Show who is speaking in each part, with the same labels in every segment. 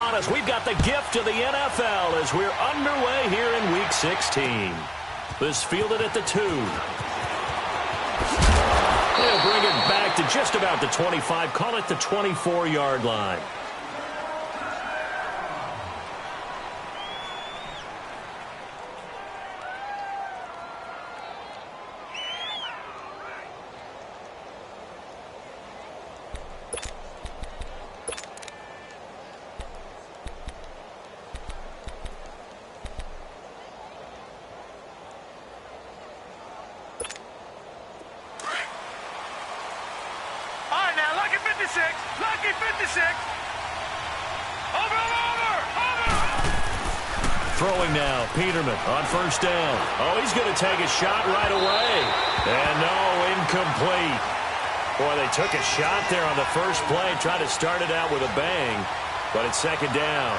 Speaker 1: upon us. We've got the gift of the NFL as we're underway here in Week 16. This fielded at the 2. They'll bring it back to just about the 25. Call it the 24-yard line.
Speaker 2: Lucky 56. Over.
Speaker 1: Throwing now, Peterman on first down. Oh, he's going to take a shot right away. And no, incomplete. Boy, they took a shot there on the first play, tried to start it out with a bang, but it's second down.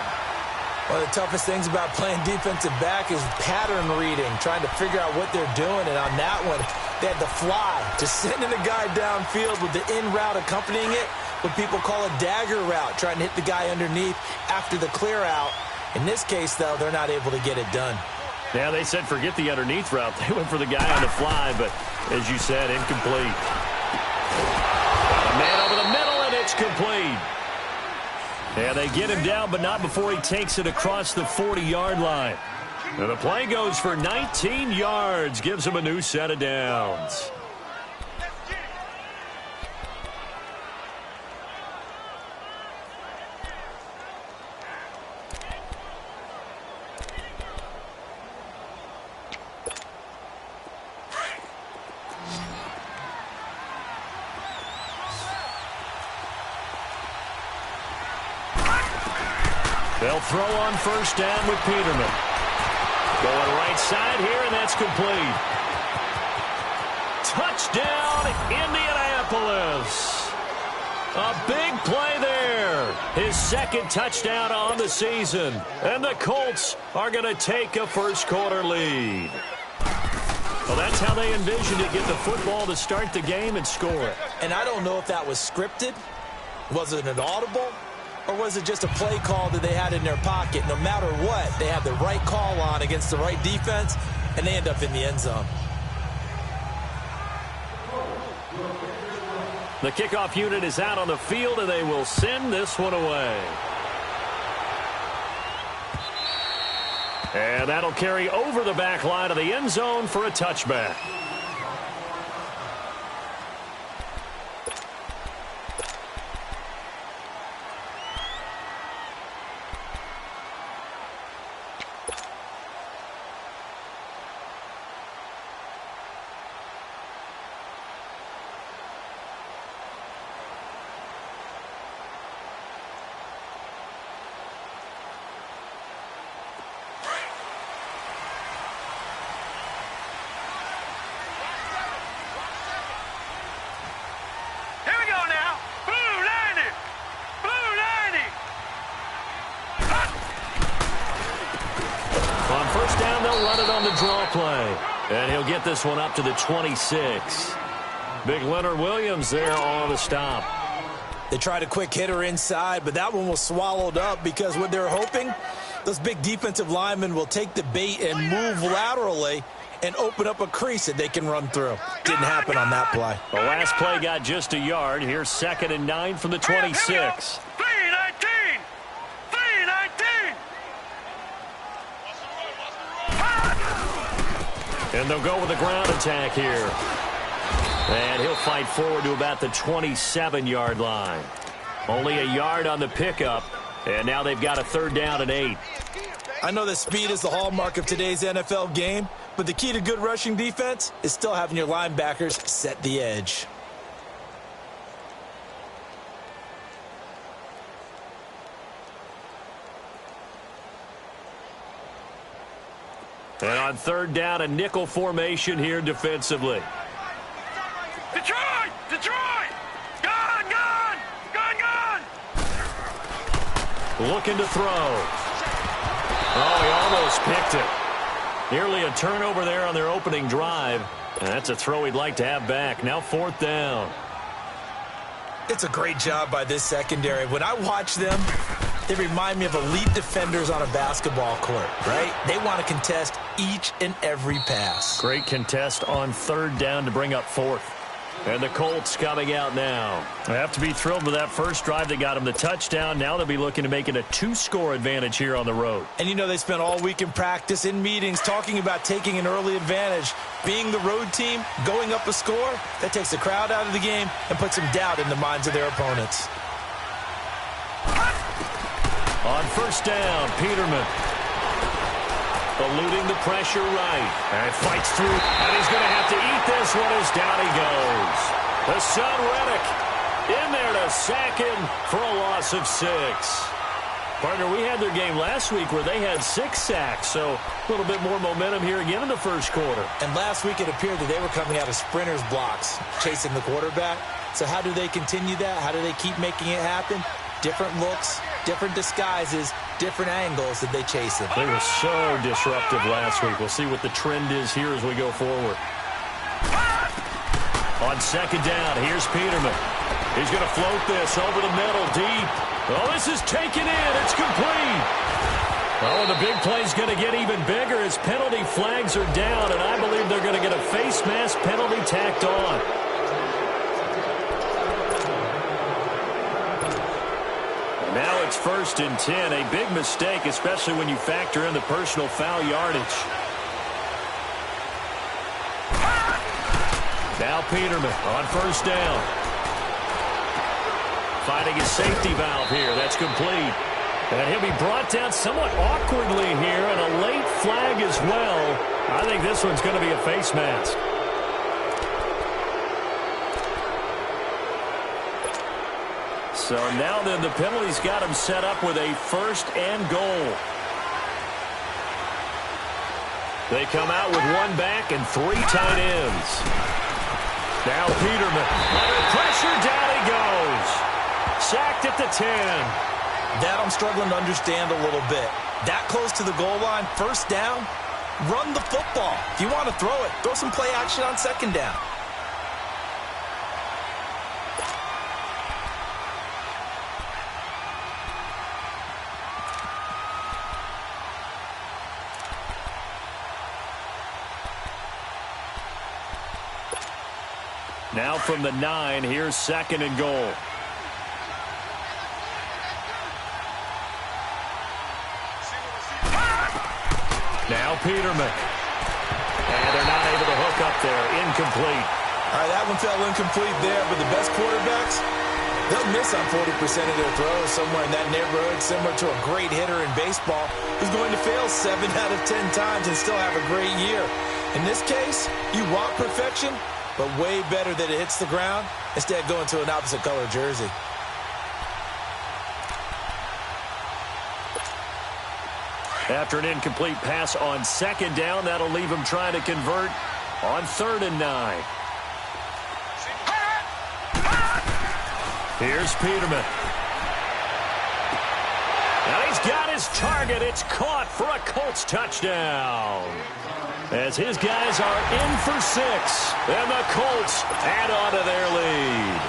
Speaker 3: One of the toughest things about playing defensive back is pattern reading, trying to figure out what they're doing. And on that one, they had to fly, just sending the guy downfield with the in route accompanying it, what people call a dagger route, trying to hit the guy underneath after the clear out. In this case, though, they're not able to get it done.
Speaker 1: Yeah, they said forget the underneath route. They went for the guy on the fly, but as you said, incomplete. Got a man over the middle, and it's complete. Yeah, they get him down, but not before he takes it across the 40-yard line. And the play goes for 19 yards, gives him a new set of downs. They'll throw on first down with Peterman. Going right side here, and that's complete. Touchdown, Indianapolis. A big play there. His second touchdown on the season. And the Colts are going to take a first-quarter lead. Well, that's how they envisioned it, get the football to start the game and score it.
Speaker 3: And I don't know if that was scripted. Was it an audible? Or was it just a play call that they had in their pocket? No matter what, they had the right call on against the right defense, and they end up in the end zone.
Speaker 1: The kickoff unit is out on the field, and they will send this one away. And that'll carry over the back line of the end zone for a touchback. Draw play, and he'll get this one up to the 26. Big Leonard Williams there on the stop.
Speaker 3: They tried a quick hitter inside, but that one was swallowed up because what they're hoping, those big defensive linemen will take the bait and move laterally and open up a crease that they can run through. Didn't happen on that play.
Speaker 1: The last play got just a yard. Here's 2nd and 9 from the 26. And they'll go with the ground attack here. And he'll fight forward to about the 27-yard line. Only a yard on the pickup. And now they've got a 3rd down and 8.
Speaker 3: I know that speed is the hallmark of today's NFL game, but the key to good rushing defense is still having your linebackers set the edge.
Speaker 1: And on 3rd down, a nickel formation here defensively.
Speaker 2: Detroit! Gone!
Speaker 1: Looking to throw. Oh, he almost picked it. Nearly a turnover there on their opening drive. And that's a throw he'd like to have back. Now 4th down.
Speaker 3: It's a great job by this secondary. When I watch them, They remind me of elite defenders on a basketball court, right? They want to contest each and every pass.
Speaker 1: Great contest on third down to bring up fourth. And the Colts coming out now. They have to be thrilled with that first drive that got them the touchdown. Now they'll be looking to make it a 2-score advantage here on the road.
Speaker 3: And you know they spent all week in practice, in meetings, talking about taking an early advantage. Being the road team, going up a score, that takes the crowd out of the game and puts some doubt in the minds of their opponents.
Speaker 1: On first down, Peterman. Eluding the pressure right. And fights through. And he's going to have to eat this one as down he goes. The son, Reddick, in there to sack him for a loss of 6. Partner, we had their game last week where they had 6 sacks. So a little bit more momentum here again in the first quarter.
Speaker 3: And last week it appeared that they were coming out of sprinters blocks, chasing the quarterback. So how do they continue that? How do they keep making it happen? Different looks, different disguises, different angles that they chase it.
Speaker 1: They were so disruptive last week. We'll see what the trend is here as we go forward. On second down, here's Peterman. He's going to float this over the middle, deep. Oh, this is taken in. It's complete. Oh, and the big play's going to get even bigger as penalty flags are down, and I believe they're going to get a face mask penalty tacked on. Now it's 1st and 10. A big mistake, especially when you factor in the personal foul yardage. Now Peterman on first down. Finding his safety valve here. That's complete. And he'll be brought down somewhat awkwardly here, and a late flag as well. I think this one's going to be a face mask. So now then the penalty's got him set up with a 1st and goal. They come out with 1 back and 3 tight ends. Now Peterman. Under pressure, down he goes. Sacked at the 10.
Speaker 3: That I'm struggling to understand a little bit. That close to the goal line, first down, run the football. If you want to throw it, throw some play action on second down.
Speaker 1: Now from the 9, here's 2nd and goal. Now Peterman. And they're not able to hook up there. Incomplete.
Speaker 3: All right, that one fell incomplete there, but the best quarterbacks, they'll miss on 40% of their throws somewhere in that neighborhood, similar to a great hitter in baseball who's going to fail 7 out of 10 times and still have a great year. In this case, you want perfection, but way better that it hits the ground instead of going to an opposite color jersey.
Speaker 1: After an incomplete pass on second down, that'll leave him trying to convert on 3rd and 9. Here's Peterman. Now he's got his target. It's caught for a Colts touchdown. As his guys are in for 6. And the Colts add on to their lead.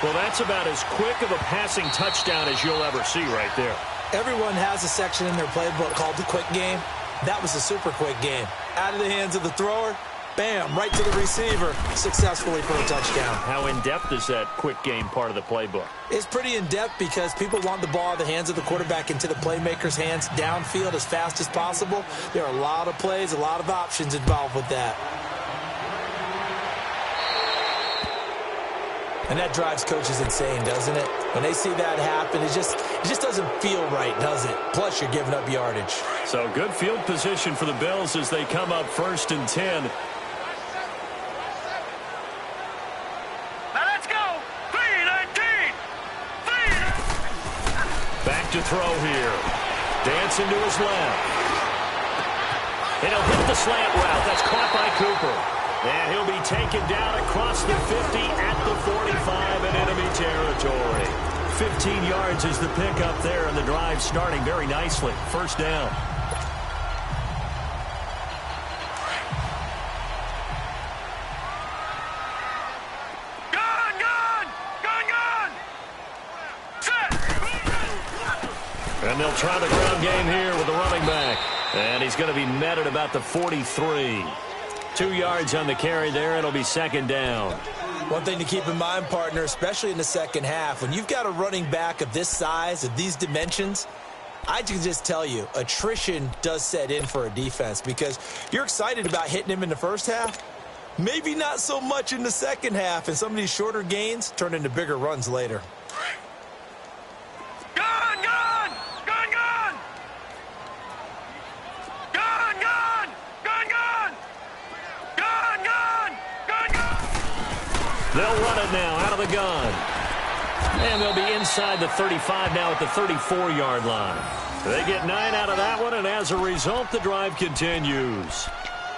Speaker 1: Well, that's about as quick of a passing touchdown as you'll ever see right there.
Speaker 3: Everyone has a section in their playbook called the quick game. That was a super quick game. Out of the hands of the thrower, bam, right to the receiver, successfully for a touchdown.
Speaker 1: How in-depth is that quick game part of the playbook?
Speaker 3: It's pretty in-depth because people want the ball out of the hands of the quarterback into the playmaker's hands downfield as fast as possible. There are a lot of plays, a lot of options involved with that. And that drives coaches insane, doesn't it? When they see that happen, it just doesn't feel right, does it? Plus, you're giving up yardage.
Speaker 1: So good field position for the Bills as they come up 1st and 10.
Speaker 2: Now let's go. 3-19.
Speaker 1: Back to throw here. Dancing to his left. And he'll hit the slant route. That's caught by Cooper. And he'll be taken down across the 50 at the 45 in enemy territory. 15 yards is the pickup there, and the drive starting very nicely. First down.
Speaker 2: Gun! Set!
Speaker 1: And they'll try the ground game here with the running back. And he's going to be met at about the 43. 2 yards on the carry there. It'll be second down.
Speaker 3: One thing to keep in mind, partner, especially in the second half, when you've got a running back of this size, of these dimensions, I can just tell you, attrition does set in for a defense because you're excited about hitting him in the first half. Maybe not so much in the second half, and some of these shorter gains turn into bigger runs later.
Speaker 2: Gun, gun! Gun, gun! Gun, gun! Gun, gun! Gun, gun! Gun, gun!
Speaker 1: They'll run it now out of the gun. And they'll be inside the 35 now at the 34-yard line. They get 9 out of that one, and as a result, the drive continues.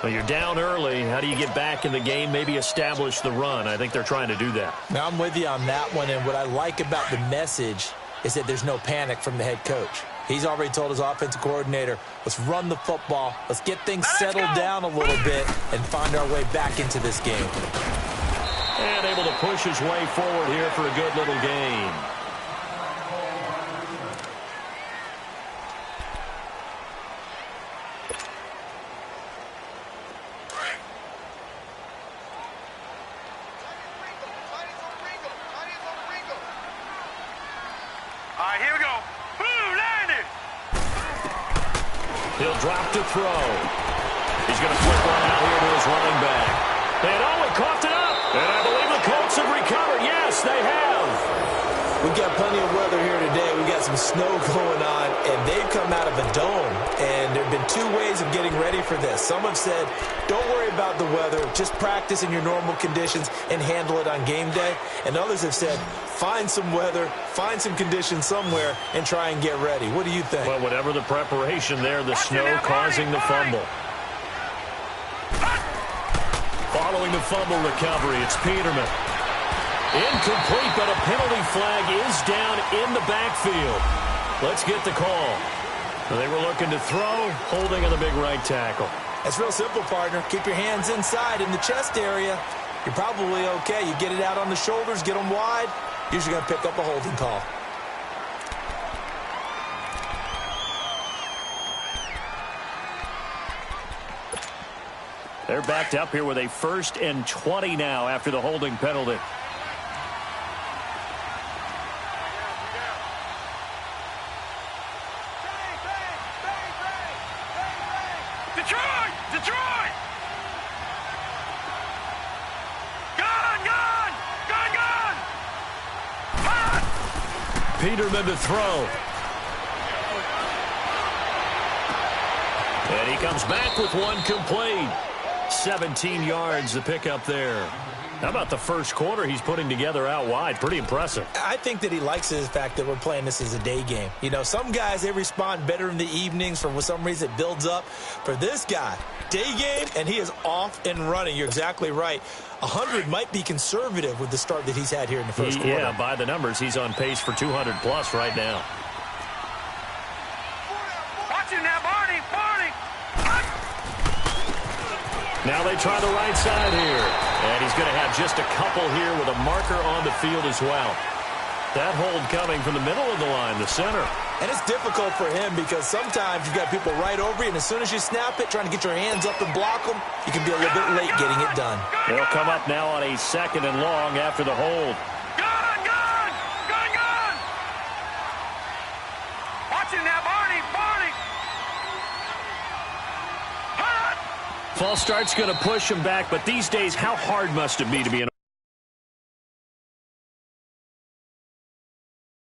Speaker 1: Well, you're down early. How do you get back in the game, maybe establish the run? I think they're trying to do that.
Speaker 3: Now, I'm with you on that one, and what I like about the message is that there's no panic from the head coach. He's already told his offensive coordinator, let's run the football, let's get things settled down a little bit and find our way back into this game.
Speaker 1: And able to push his way forward here for a good little gain.
Speaker 2: All right, here we go. Boom, landed.
Speaker 1: He'll drop to throw. He's going to flip one out here to his running back. They had only coughed it up. And I believe the Colts have recovered. Yes, they have.
Speaker 3: We've got plenty of weather here today. We've got some snow going on, and they've come out of a dome. And there have been 2 ways of getting ready for this. Some have said, don't worry about the weather. Just practice in your normal conditions and handle it on game day. And others have said, find some weather, find some conditions somewhere, and try and get ready. What do you think?
Speaker 1: Well, whatever the preparation there, the snow causing the fumble. Following the fumble recovery, it's Peterman. Incomplete, but a penalty flag is down in the backfield. Let's get the call. They were looking to throw, holding on the big right tackle.
Speaker 3: It's real simple, partner. Keep your hands inside in the chest area. You're probably okay. You get it out on the shoulders, get them wide. Usually going to pick up a holding call.
Speaker 1: They're backed up here with a 1st and 20 now after the holding penalty.
Speaker 2: Detroit! Detroit! Gun, gun! Gun, gun! Hot!
Speaker 1: Peterman to throw. And he comes back with one complete. 17 yards to pick up there. How about the first quarter he's putting together out wide? Pretty impressive.
Speaker 3: I think that he likes the fact that we're playing this as a day game. You know, some guys, they respond better in the evenings. For some reason, it builds up. For this guy, day game, and he is off and running. You're exactly right. 100 might be conservative with the start that he's had here in the first quarter.
Speaker 1: Yeah, by the numbers, he's on pace for 200-plus right now.
Speaker 2: Watch him now, Barney! Barney!
Speaker 1: Now they try the right side here. And he's going to have just a couple here with a marker on the field as well. That hold coming from the middle of the line, the center.
Speaker 3: And it's difficult for him because sometimes you've got people right over you, and as soon as you snap it, trying to get your hands up and block them, you can be a little bit late getting it done.
Speaker 1: They'll come up now on a 2nd and long after the hold.
Speaker 2: Gun, gun! Gun, gun! Watch him now, Barney! Barney! Hot!
Speaker 1: False start's going to push him back, but these days, how hard must it be to be an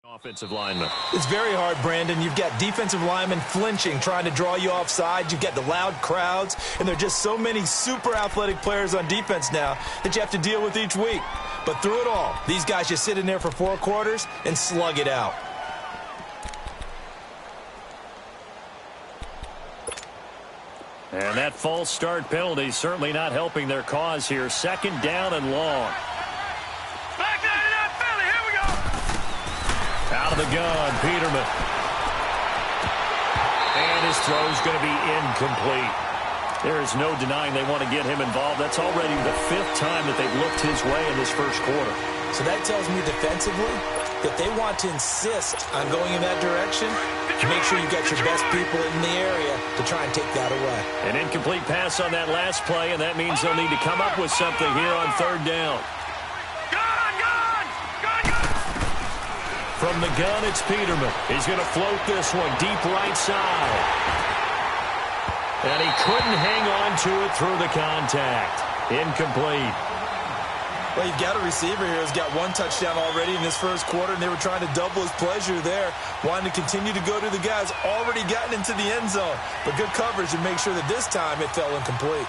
Speaker 1: offensive lineman?
Speaker 3: It's very hard, Brandon. You've got defensive linemen flinching, trying to draw you offside. You've got the loud crowds, and there are just so many super athletic players on defense now that you have to deal with each week. But through it all, these guys just sit in there for 4 quarters and slug it out.
Speaker 1: And that false start penalty certainly not helping their cause here. 2nd down and long.
Speaker 2: Back down to that Philly. Here we go.
Speaker 1: Out of the gun, Peterman. And his throw's going to be incomplete. There is no denying they want to get him involved. That's already the 5th time that they've looked his way in this first quarter.
Speaker 3: So that tells me defensively, that they want to insist on going in that direction. Make sure you got your best people in the area to try and take that away.
Speaker 1: An incomplete pass on that last play, and that means they'll need to come up with something here on third down. From the gun, it's Peterman. He's going to float this one deep right side. And he couldn't hang on to it through the contact. Incomplete.
Speaker 3: Well, you've got a receiver here who's got one touchdown already in this first quarter, and they were trying to double his pleasure there, wanting to continue to go to the guys already gotten into the end zone. But good coverage to make sure that this time it fell incomplete.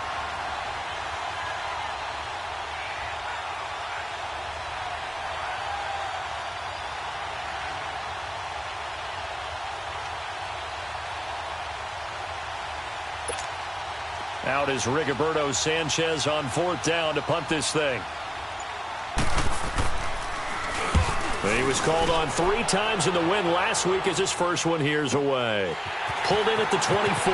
Speaker 1: Out is Rigoberto Sanchez on fourth down to punt this thing. He was called on 3 times in the win last week as his first one here's away. Pulled in at the 24.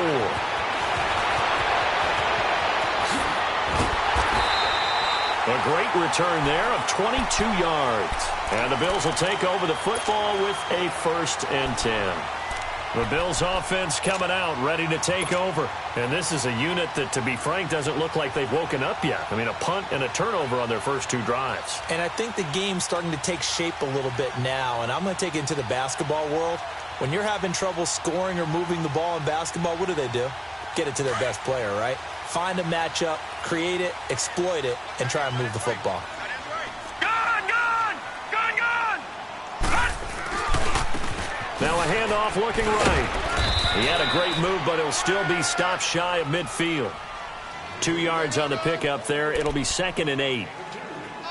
Speaker 1: A great return there of 22 yards. And the Bills will take over the football with a 1st and 10. The Bills offense coming out, ready to take over. And this is a unit that, to be frank, doesn't look like they've woken up yet. I mean, a punt and a turnover on their first 2 drives.
Speaker 3: And I think the game's starting to take shape a little bit now. And I'm going to take it into the basketball world. When you're having trouble scoring or moving the ball in basketball, what do? Get it to their best player, right? Find a matchup, create it, exploit it, and try and move the football.
Speaker 1: Now a handoff looking right. He had a great move, but he'll still be stopped shy of midfield. 2 yards on the pickup there. It'll be 2nd and 8.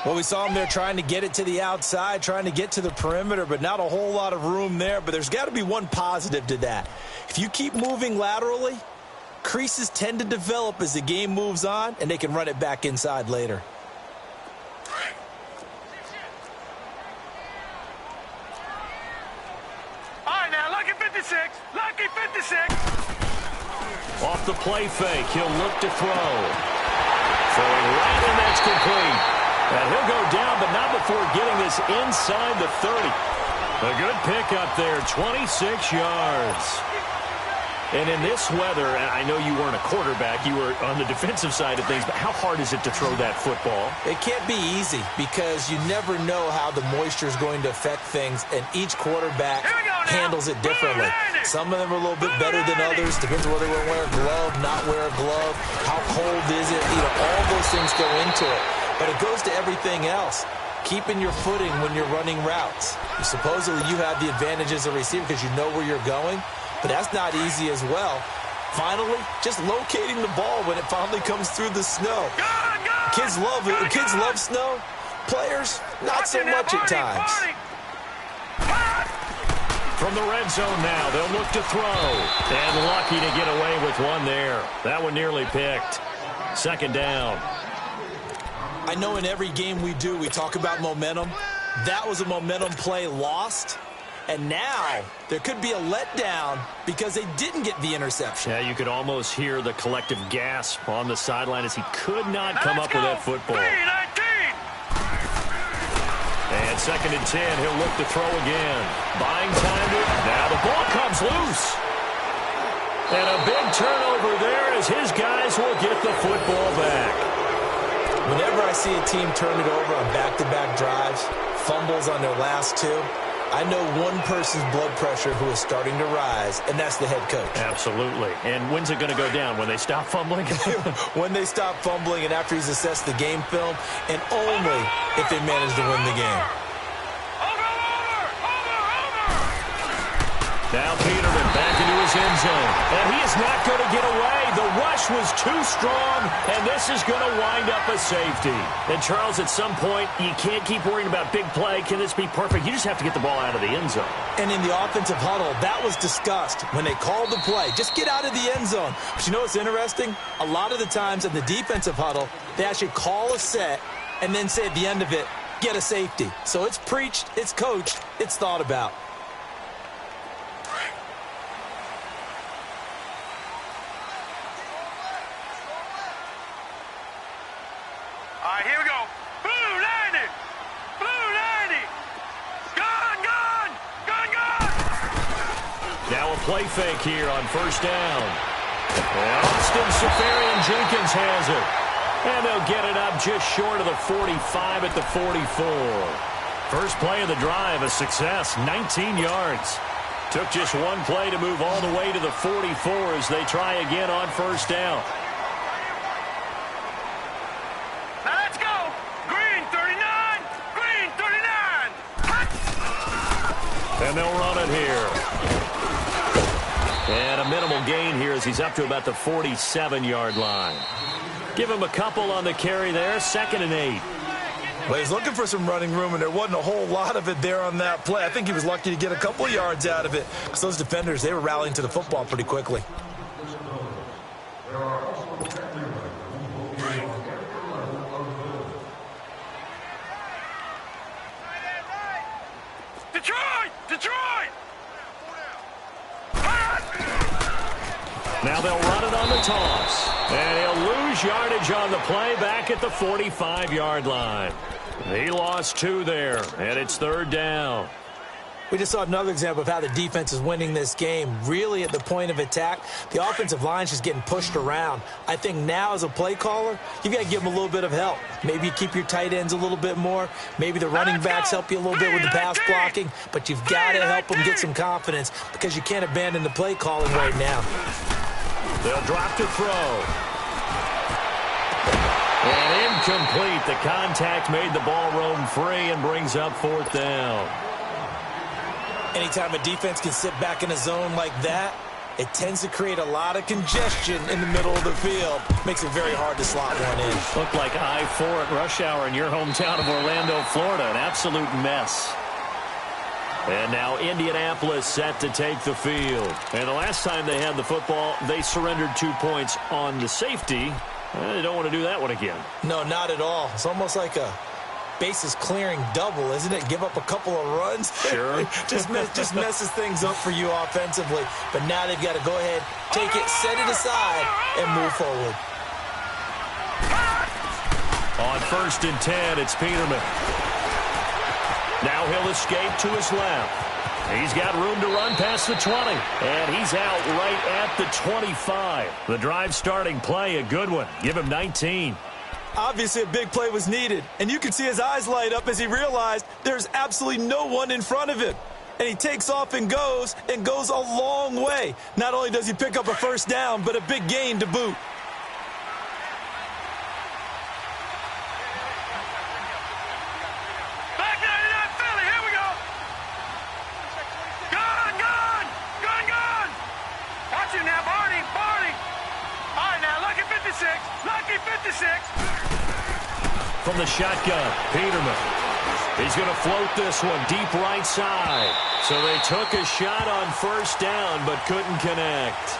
Speaker 3: Well, we saw him there trying to get it to the outside, trying to get to the perimeter, but not a whole lot of room there. But there's got to be one positive to that. If you keep moving laterally, creases tend to develop as the game moves on, and they can run it back inside later.
Speaker 2: Lucky 56.
Speaker 1: Off the play fake, he'll look to throw. Throwing right, and that's complete. And he'll go down, but not before getting this inside the 30. A good pickup there, 26 yards. And in this weather, I know you weren't a quarterback, you were on the defensive side of things, but how hard is it to throw that football?
Speaker 3: It can't be easy because you never know how the moisture is going to affect things, and each quarterback handles it differently. Some of them are a little bit better than others. Depends on whether they wear a glove, not wear a glove. How cold is it? All those things go into it. But it goes to everything else. Keeping your footing when you're running routes. Supposedly you have the advantage as a receiver because you know where you're going. But that's not easy as well. Finally, just locating the ball when it finally comes through the snow. Kids love it. Kids love snow. Players, not so much at times.
Speaker 1: From the red zone now, they'll look to throw. And lucky to get away with one there. That one nearly picked. 2nd down.
Speaker 3: I know in every game we do, we talk about momentum. That was a momentum play lost. And now there could be a letdown because they didn't get the interception.
Speaker 1: Yeah, you could almost hear the collective gasp on the sideline as he could not come up with that football. And 2nd and 10, he'll look to throw again. Buying time. Now the ball comes loose. And a big turnover there as his guys will get the football back.
Speaker 3: Whenever I see a team turn it over on back-to-back drives, fumbles on their last 2, I know one person's blood pressure who is starting to rise, and that's the head coach.
Speaker 1: Absolutely. And when's it going to go down? When they stop fumbling?
Speaker 3: When they stop fumbling and after he's assessed the game film, and only if they manage to win the game.
Speaker 1: Now Peterman back into his end zone. And he is not going to get away. The rush was too strong, and this is going to wind up a safety. And, Charles, at some point, you can't keep worrying about big play. Can this be perfect? You just have to get the ball out of the end zone.
Speaker 3: And in the offensive huddle, that was discussed when they called the play. Just get out of the end zone. But you know what's interesting? A lot of the times in the defensive huddle, they actually call a set and then say at the end of it, get a safety. So it's preached, it's coached, it's thought about.
Speaker 2: All right, here we go. Blue 90. Blue 90. Gun.
Speaker 1: play fake here on first down. And Austin Safarian-Jenkins has it. And they'll get it up just short of the 45 at the 44. First play of the drive, a success, 19 yards. Took just one play to move all the way to the 44 as they try again on first down.
Speaker 2: Now let's go. Green 39. Green 39.
Speaker 1: And they'll run it here. And a minimal gain here as he's up to about the 47-yard line. Give him a couple on the carry there, 2nd and 8.
Speaker 3: Well, he's looking for some running room, and there wasn't a whole lot of it there on that play. I think he was lucky to get a couple of yards out of it because those defenders, they were rallying to the football pretty quickly.
Speaker 2: Detroit! Detroit!
Speaker 1: Now they'll run it on the toss. And he'll lose yardage on the play back at the 45-yard line. He lost 2 there, and it's 3rd down.
Speaker 3: We just saw another example of how the defense is winning this game. Really at the point of attack, the offensive line is just getting pushed around. I think now as a play caller, you've got to give them a little bit of help. Maybe you keep your tight ends a little bit more. Maybe the running backs help you a little bit with the pass blocking. But you've got to help them get some confidence because you can't abandon the play calling right now.
Speaker 1: They'll drop to throw. And incomplete. The contact made the ball roam free and brings up 4th down.
Speaker 3: Anytime a defense can sit back in a zone like that, it tends to create a lot of congestion in the middle of the field. Makes it very hard to slot one in.
Speaker 1: Looked like I-4 at rush hour in your hometown of Orlando, Florida. An absolute mess. And now Indianapolis set to take the field. And the last time they had the football, they surrendered 2 points on the safety. They don't want to do that one again.
Speaker 3: No, not at all. It's almost like a bases clearing double, isn't it? Give up a couple of runs.
Speaker 1: Sure.
Speaker 3: just messes things up for you offensively. But now they've got to go ahead, take it, set it aside, and move forward.
Speaker 1: On 1st and 10, it's Peterman. Now he'll escape to his left. He's got room to run past the 20. And he's out right at the 25. The drive starting play, a good one. Give him 19.
Speaker 3: Obviously, a big play was needed. And you can see his eyes light up as he realized there's absolutely no one in front of him. And he takes off and goes a long way. Not only does he pick up a first down, but a big gain to boot.
Speaker 1: From the shotgun, Peterman. He's going to float this one deep right side. So they took a shot on first down, but couldn't connect.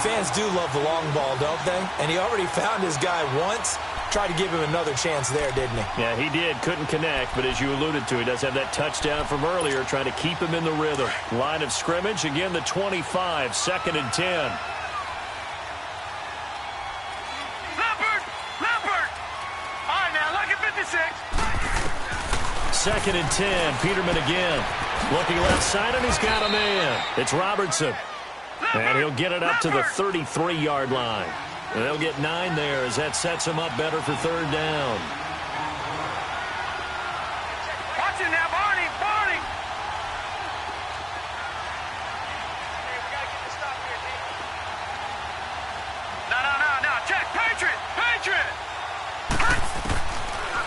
Speaker 3: Fans do love the long ball, don't they? And he already found his guy once. Tried to give him another chance there, didn't he?
Speaker 1: Yeah, he did. Couldn't connect, but as you alluded to, he does have that touchdown from earlier, trying to keep him in the rhythm. Line of scrimmage, again the 25, 2nd and 10. Second and 10. Peterman again. Looking left side, and he's got a man. It's Robertson. And he'll get it up to the 33-yard line. And they'll get 9 there as that sets him up better for 3rd down.
Speaker 2: Watch it now, Barney. Barney. No. Check. Patriot. Patriot.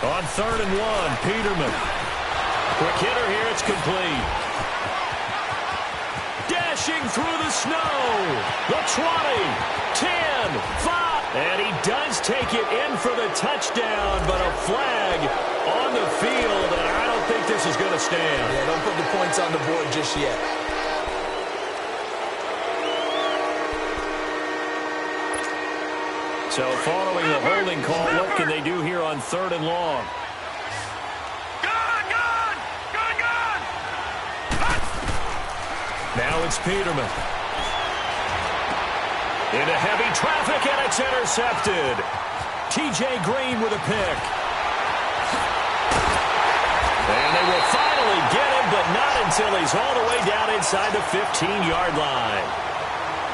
Speaker 1: On 3rd and 1, Peterman. Quick hitter here, it's complete. Dashing through the snow. The 20, 10, 5. And he does take it in for the touchdown, but a flag on the field, and I don't think this is going to stand.
Speaker 3: Yeah, don't put the points on the board just yet.
Speaker 1: So following the holding call, what can they do here on 3rd and long? Now it's Peterman. Into heavy traffic, and it's intercepted. T.J. Green with a pick. And they will finally get him but not until he's all the way down inside the 15-yard line.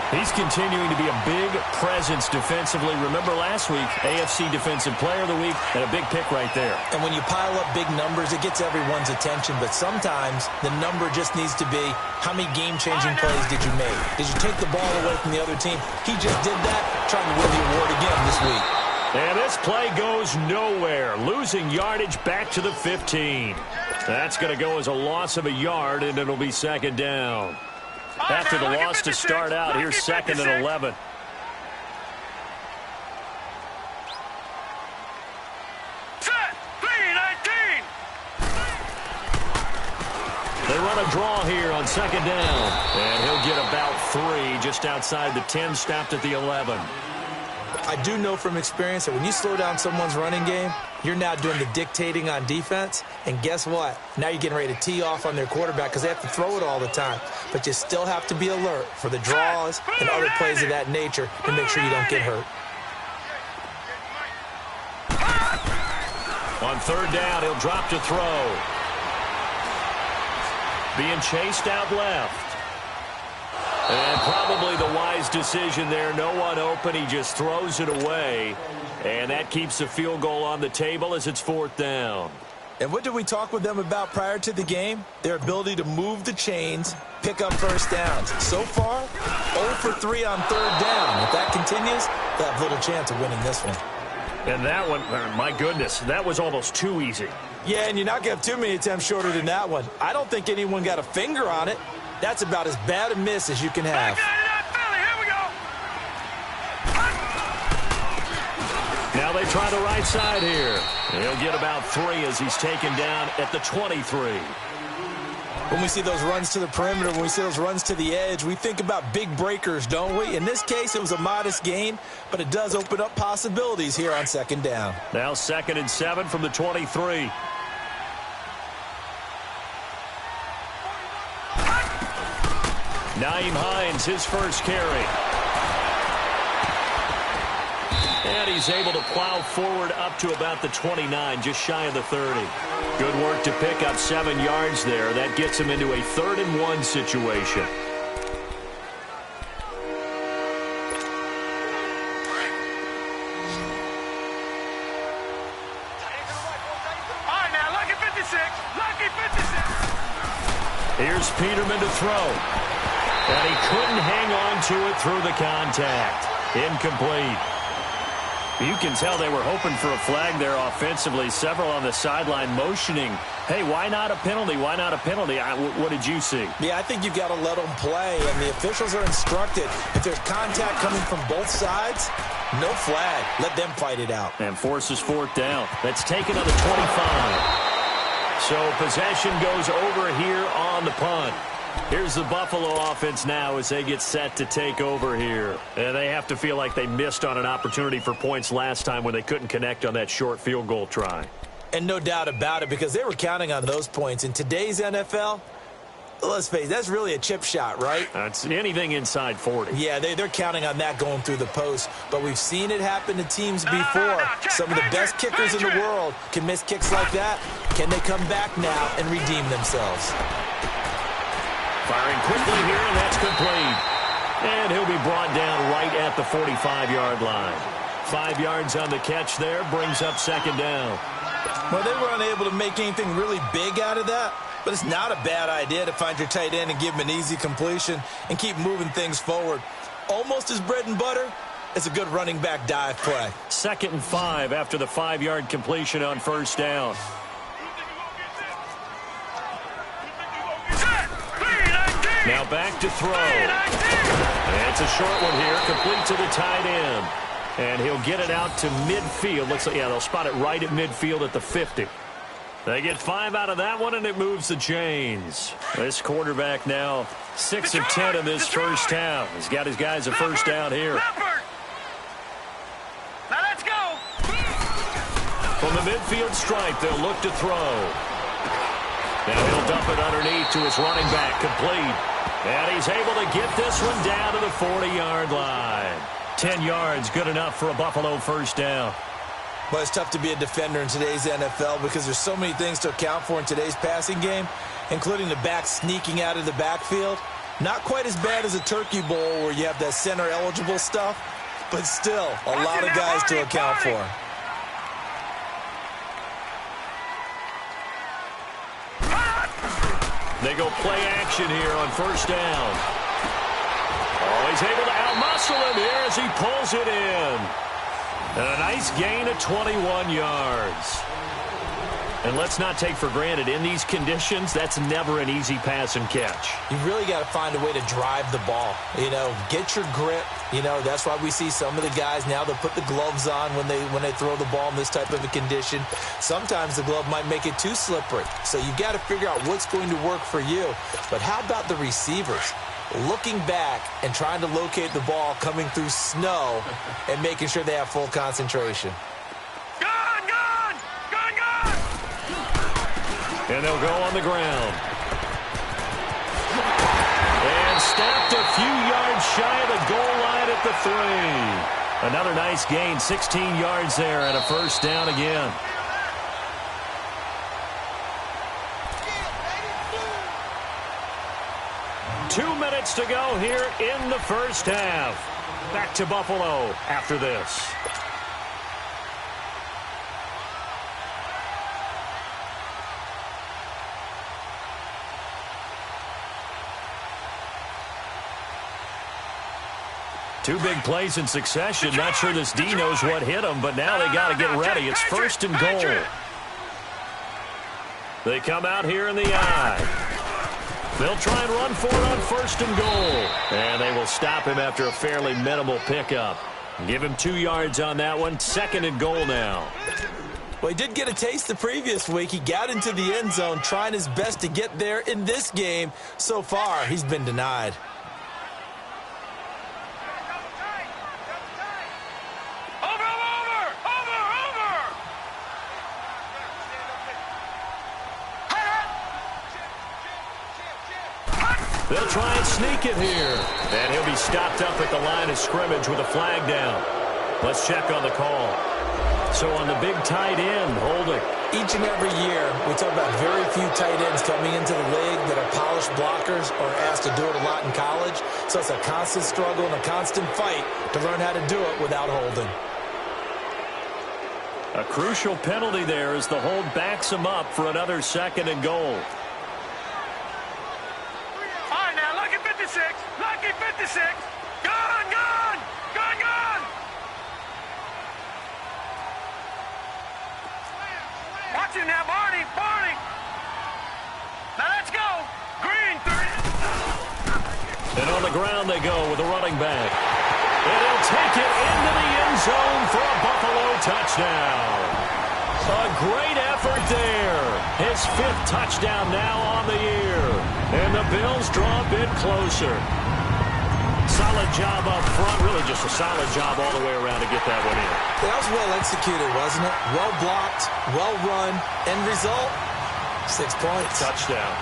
Speaker 1: He's continuing to be a big presence defensively. Remember last week, AFC Defensive Player of the Week, and a big pick right there.
Speaker 3: And when you pile up big numbers, it gets everyone's attention. But sometimes the number just needs to be, how many game-changing plays did you make? Did you take the ball away from the other team? He just did that, trying to win the award again this week.
Speaker 1: And this play goes nowhere. Losing yardage back to the 15. That's going to go as a loss of a yard, and it'll be second down. After the loss to start out, here's second and 11.
Speaker 2: Set, 3-19.
Speaker 1: They run a draw here on second down. And he'll get about 3 just outside the 10, stopped at the 11.
Speaker 3: I do know from experience that when you slow down someone's running game, you're now doing the dictating on defense. And guess what? Now you're getting ready to tee off on their quarterback because they have to throw it all the time. But you still have to be alert for the draws and other plays of that nature to make sure you don't get hurt.
Speaker 1: On third down, he'll drop to throw. Being chased out left. And probably the wise decision there. No one open. He just throws it away. And that keeps the field goal on the table as it's fourth down.
Speaker 3: And what did we talk with them about prior to the game? Their ability to move the chains, pick up first downs. So far, 0 for 3 on third down. If that continues, they'll have little chance of winning this one.
Speaker 1: And that one, my goodness, that was almost too easy.
Speaker 3: Yeah, and you're not going to have too many attempts shorter than that one. I don't think anyone got a finger on it. That's about as bad a miss as you can have.
Speaker 2: Here we go.
Speaker 1: Now they try the right side here. He'll get about 3 as he's taken down at the 23.
Speaker 3: When we see those runs to the perimeter, when we see those runs to the edge, we think about big breakers, don't we? In this case, it was a modest gain, but it does open up possibilities here on second down.
Speaker 1: Now second and 7 from the 23. Nyheim Hines, his first carry. And he's able to plow forward up to about the 29, just shy of the 30. Good work to pick up 7 yards there. That gets him into a 3rd and 1 situation.
Speaker 2: All right, now, lucky 56. Lucky 56.
Speaker 1: Here's Peterman to throw. And he couldn't hang on to it through the contact. Incomplete. You can tell they were hoping for a flag there offensively. Several on the sideline motioning, hey, why not a penalty? Why not a penalty? What did you see?
Speaker 3: Yeah, I think you've got to let them play, and the officials are instructed. If there's contact coming from both sides, no flag. Let them fight it out.
Speaker 1: And forces fourth down. That's taken on the 25. So possession goes over here on the punt. Here's the Buffalo offense now as they get set to take over here. And they have to feel like they missed on an opportunity for points last time when they couldn't connect on that short field goal try.
Speaker 3: And no doubt about it, because they were counting on those points. In today's NFL, let's face it, that's really a chip shot, right?
Speaker 1: It's anything inside 40.
Speaker 3: Yeah, they're counting on that going through the post. But we've seen it happen to teams before. Some of the best kickers in the world can miss kicks like that. Can they come back now and redeem themselves?
Speaker 1: Firing quickly here, and that's complete. And he'll be brought down right at the 45-yard line. 5 yards on the catch there, brings up second down.
Speaker 3: Well, they were unable to make anything really big out of that, but it's not a bad idea to find your tight end and give him an easy completion and keep moving things forward. Almost as bread and butter as a good running back dive play.
Speaker 1: 2nd and 5 after the 5-yard completion on first down. Now back to throw. And it's a short one here, complete to the tight end. And he'll get it out to midfield. Looks like, yeah, they'll spot it right at midfield at the 50. They get 5 out of that one, and it moves the chains. This quarterback now 6 of 10 in this first down. He's got his guys a first down here.
Speaker 2: Now let's go.
Speaker 1: From the midfield stripe, they'll look to throw. Now he'll dump it underneath to his running back, complete. And he's able to get this one down to the 40-yard line. 10 yards, good enough for a Buffalo first down.
Speaker 3: But it's tough to be a defender in today's NFL because there's so many things to account for in today's passing game, including the back sneaking out of the backfield. Not quite as bad as a turkey bowl where you have that center-eligible stuff, but still a lot of guys to account for.
Speaker 1: They go play action here on first down. Oh, he's able to outmuscle him here as he pulls it in. And a nice gain of 21 yards. And let's not take for granted, in these conditions, that's never an easy pass and catch.
Speaker 3: You really got to find a way to drive the ball. You know, get your grip. You know, that's why we see some of the guys now that put the gloves on when they throw the ball in this type of a condition. Sometimes the glove might make it too slippery. So you've got to figure out what's going to work for you. But how about the receivers? Looking back and trying to locate the ball coming through snow and making sure they have full concentration.
Speaker 2: Gone, gone, gone, gone.
Speaker 1: And they'll go on the ground. And stopped a few yards shy of the goal line at the 3. Another nice gain, 16 yards there and a first down again. Two minutes to go here in the first half. Back to Buffalo after this. Two big plays in succession. Not sure this D knows what hit him, but now they got to get ready. It's first and goal. They come out here in the I. They'll try and run for it on first and goal. And they will stop him after a fairly minimal pickup. Give him 2 yards on that one. Second and goal now.
Speaker 3: Well, he did get a taste the previous week. He got into the end zone trying his best to get there in this game. So far, he's been denied.
Speaker 1: They'll try and sneak it here. And he'll be stopped up at the line of scrimmage with a flag down. Let's check on the call. So on the big tight end, holding.
Speaker 3: Each and every year, we talk about very few tight ends coming into the league that are polished blockers or asked to do it a lot in college. So it's a constant struggle and a constant fight to learn how to do it without holding.
Speaker 1: A crucial penalty there as the hold backs him up for another second and goal.
Speaker 2: Lucky 56. Gone, gone, gone, gone. Watch it now, Barney, Barney. Now let's go. Green 3.
Speaker 1: And on the ground they go with a running back. And he'll take it into the end zone for a Buffalo touchdown. A great effort there. His 5th touchdown now on the year. And the Bills draw a bit closer. Solid job up front. Really just a solid job all the way around to get that one in.
Speaker 3: That was well executed, wasn't it? Well blocked, well run. End result, 6 points.
Speaker 1: Touchdown.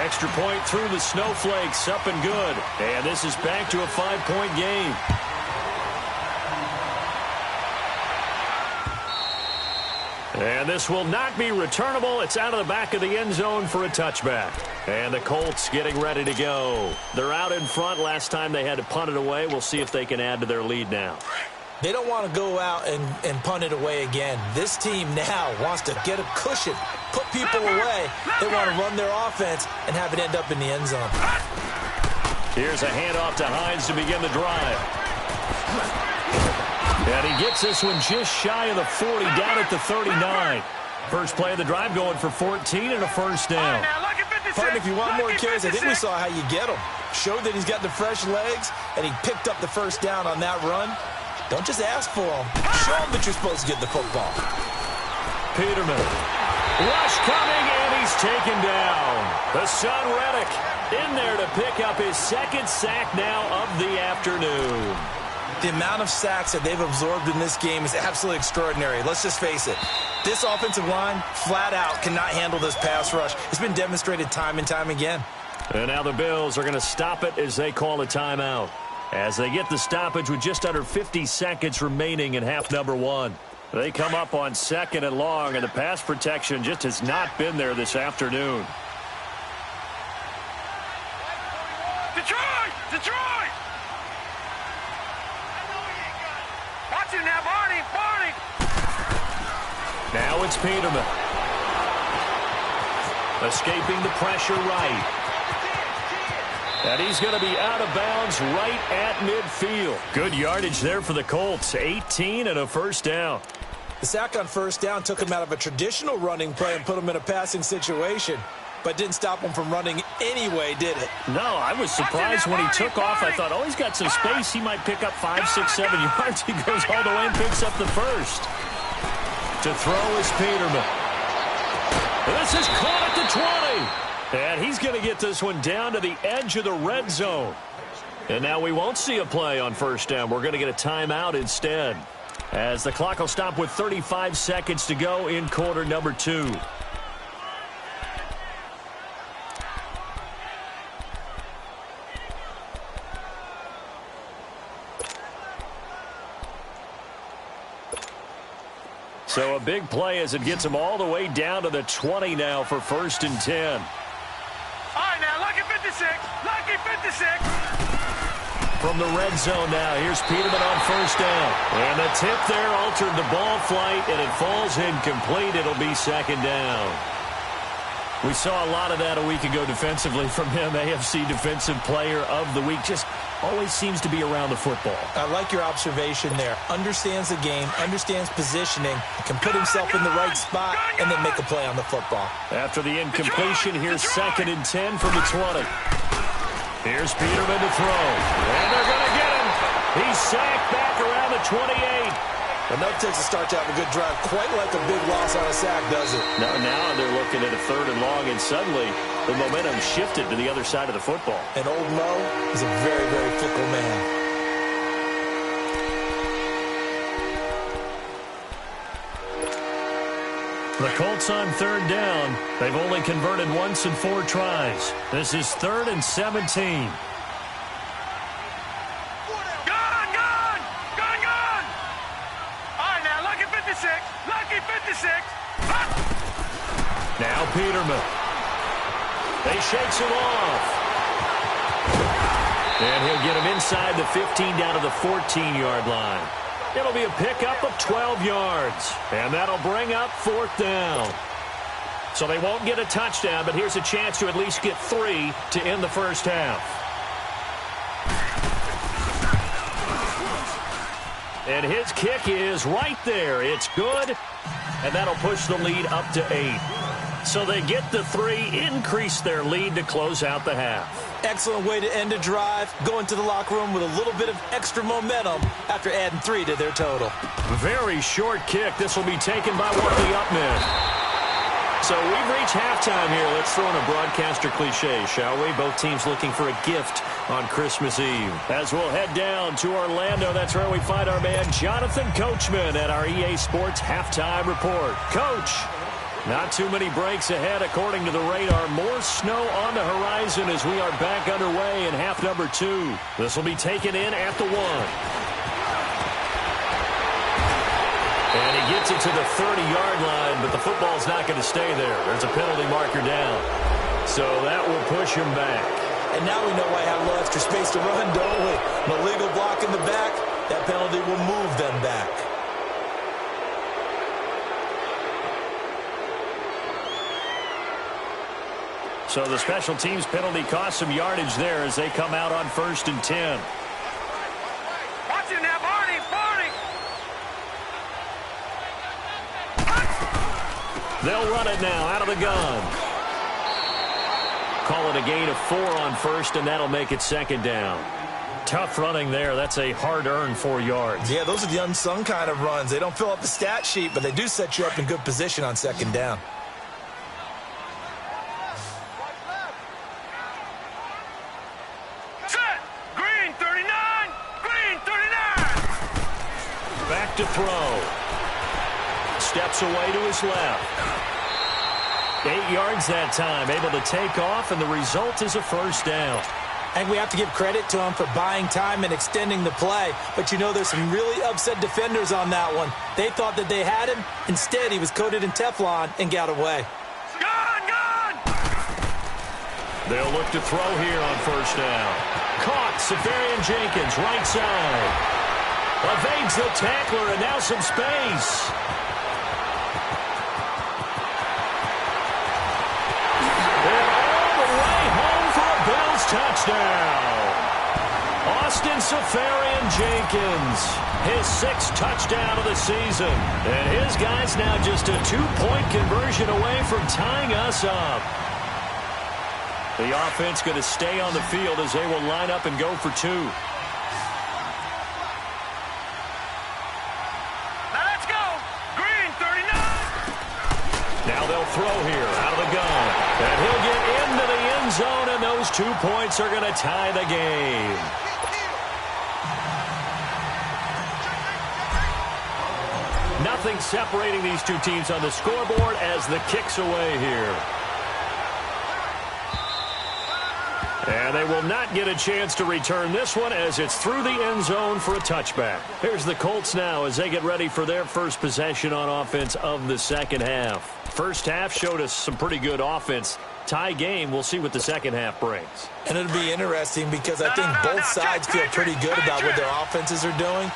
Speaker 1: Extra point through the snowflakes. Up and good. And this is back to a 5-point game. And this will not be returnable. It's out of the back of the end zone for a touchback. And the Colts getting ready to go. They're out in front. Last time they had to punt it away. We'll see if they can add to their lead now.
Speaker 3: They don't want to go out and punt it away again. This team now wants to get a cushion, put people away. They want to run their offense and have it end up in the end zone.
Speaker 1: Here's a handoff to Hines to begin the drive. And he gets this one just shy of the 40, down at the 39. First play of the drive going for 14 and a first down.
Speaker 3: Partner, if you want more carries, I think we saw how you get him. Showed that he's got the fresh legs, and he picked up the first down on that run. Don't just ask for him. Show him that you're supposed to get the football.
Speaker 1: Peterman. Rush coming, and he's taken down. The son Reddick in there to pick up his 2nd sack now of the afternoon.
Speaker 3: The amount of sacks that they've absorbed in this game is absolutely extraordinary. Let's just face it. This offensive line, flat out, cannot handle this pass rush. It's been demonstrated time and time again.
Speaker 1: And now the Bills are going to stop it as they call a timeout. As they get the stoppage with just under 50 seconds remaining in half number 1. They come up on 2nd and long, and the pass protection just has not been there this afternoon.
Speaker 2: Detroit! Detroit! Watch it now, Barney! Barney!
Speaker 1: Now it's Peterman. Escaping the pressure right. And he's going to be out of bounds right at midfield. Good yardage there for the Colts. 18 and a first down.
Speaker 3: The sack on first down took him out of a traditional running play and put him in a passing situation, but didn't stop him from running anyway, did it?
Speaker 1: No, I was surprised when he took off. I thought, oh, he's got some space. He might pick up 5, 6, 7 yards. He goes all the way and picks up the first. To throw is Peterman. This is caught at the 20. And he's going to get this one down to the edge of the red zone. And now we won't see a play on first down. We're going to get a timeout instead, as the clock will stop with 35 seconds to go in quarter number 2. So a big play as it gets him all the way down to the 20 now for 1st and 10.
Speaker 2: All right, now, lucky 56. Lucky 56.
Speaker 1: From the red zone now, here's Peterman on first down. And the tip there altered the ball flight, and it falls incomplete. It'll be 2nd down. We saw a lot of that a week ago defensively from him. AFC Defensive Player of the Week. Just always seems to be around the football.
Speaker 3: I like your observation there. Understands the game, understands positioning, can put himself in the right spot, and then make a play on the football.
Speaker 1: After the incompletion, here's 2nd and 10 from the 20. Here's Peterman to throw. And they're going to get him. He's sacked back around the 28.
Speaker 3: Enough takes a start to have a good drive. Quite like a big loss on a sack, does it?
Speaker 1: Now they're looking at a 3rd and long, and suddenly the momentum shifted to the other side of the football.
Speaker 3: And old Mo is a very, very fickle man.
Speaker 1: The Colts on 3rd down. They've only converted once in 4 tries. This is 3rd and 17.
Speaker 2: Lucky 56.
Speaker 1: Now Peterman. They shakes him off. And he'll get him inside the 15 down to the 14-yard line. It'll be a pickup of 12 yards. And that'll bring up 4th down. So they won't get a touchdown, but here's a chance to at least get 3 to end the first half. And his kick is right there. It's good. And that'll push the lead up to 8. So they get the 3, increase their lead to close out the half.
Speaker 3: Excellent way to end a drive. Go into the locker room with a little bit of extra momentum after adding 3 to their total.
Speaker 1: Very short kick. This will be taken by one of the up men. So we've reached halftime here. Let's throw in a broadcaster cliche, shall we? Both teams looking for a gift on Christmas Eve. As we'll head down to Orlando, that's where we find our man Jonathan Coachman at our EA Sports Halftime Report. Coach, not too many breaks ahead according to the radar. More snow on the horizon as we are back underway in half number 2. This will be taken in at the 1. And he gets it to the 30-yard line, but the football's not going to stay there. There's a penalty marker down. So that will push him back.
Speaker 3: And now we know why I have a little extra space to run, don't we? An illegal block in the back, that penalty will move them back.
Speaker 1: So the special teams penalty cost some yardage there as they come out on 1st and 10.
Speaker 2: Watch it now, Barney! Barney!
Speaker 1: They'll run it now out of the gun. Call it a gain of 4 on 1st, and that'll make it 2nd down. Tough running there. That's a hard-earned 4 yards.
Speaker 3: Yeah, those are the unsung kind of runs. They don't fill up the stat sheet, but they do set you up in good position on 2nd down.
Speaker 2: Set! Green 39! Green 39!
Speaker 1: Back to throw. Steps away to his left. 8 yards that time, able to take off, and the result is a 1st down.
Speaker 3: I think we have to give credit to him for buying time and extending the play. But you know, there's some really upset defenders on that one. They thought that they had him. Instead, he was coated in Teflon and got away.
Speaker 2: Gone!
Speaker 1: They'll look to throw here on first down. Caught, Safarian Jenkins, right side. Evades the tackler, and now some space. Touchdown. Austin Safarian Jenkins, his 6th touchdown of the season. And his guy's now just a 2-point conversion away from tying us up. The offense going to stay on the field as they will line up and go for 2.
Speaker 2: Now let's go. Green, 39.
Speaker 1: Now they'll throw here out of the gun. And he'll get into the end zone, and those 2 points are going to tie the game. Nothing separating these two teams on the scoreboard as the kick's away here. And they will not get a chance to return this one as it's through the end zone for a touchback. Here's the Colts now as they get ready for their first possession on offense of the second half. First half showed us some pretty good offense. Tie game, we'll see what the second half brings.
Speaker 3: And it'll be interesting because I think both sides feel pretty good about what their offenses are doing.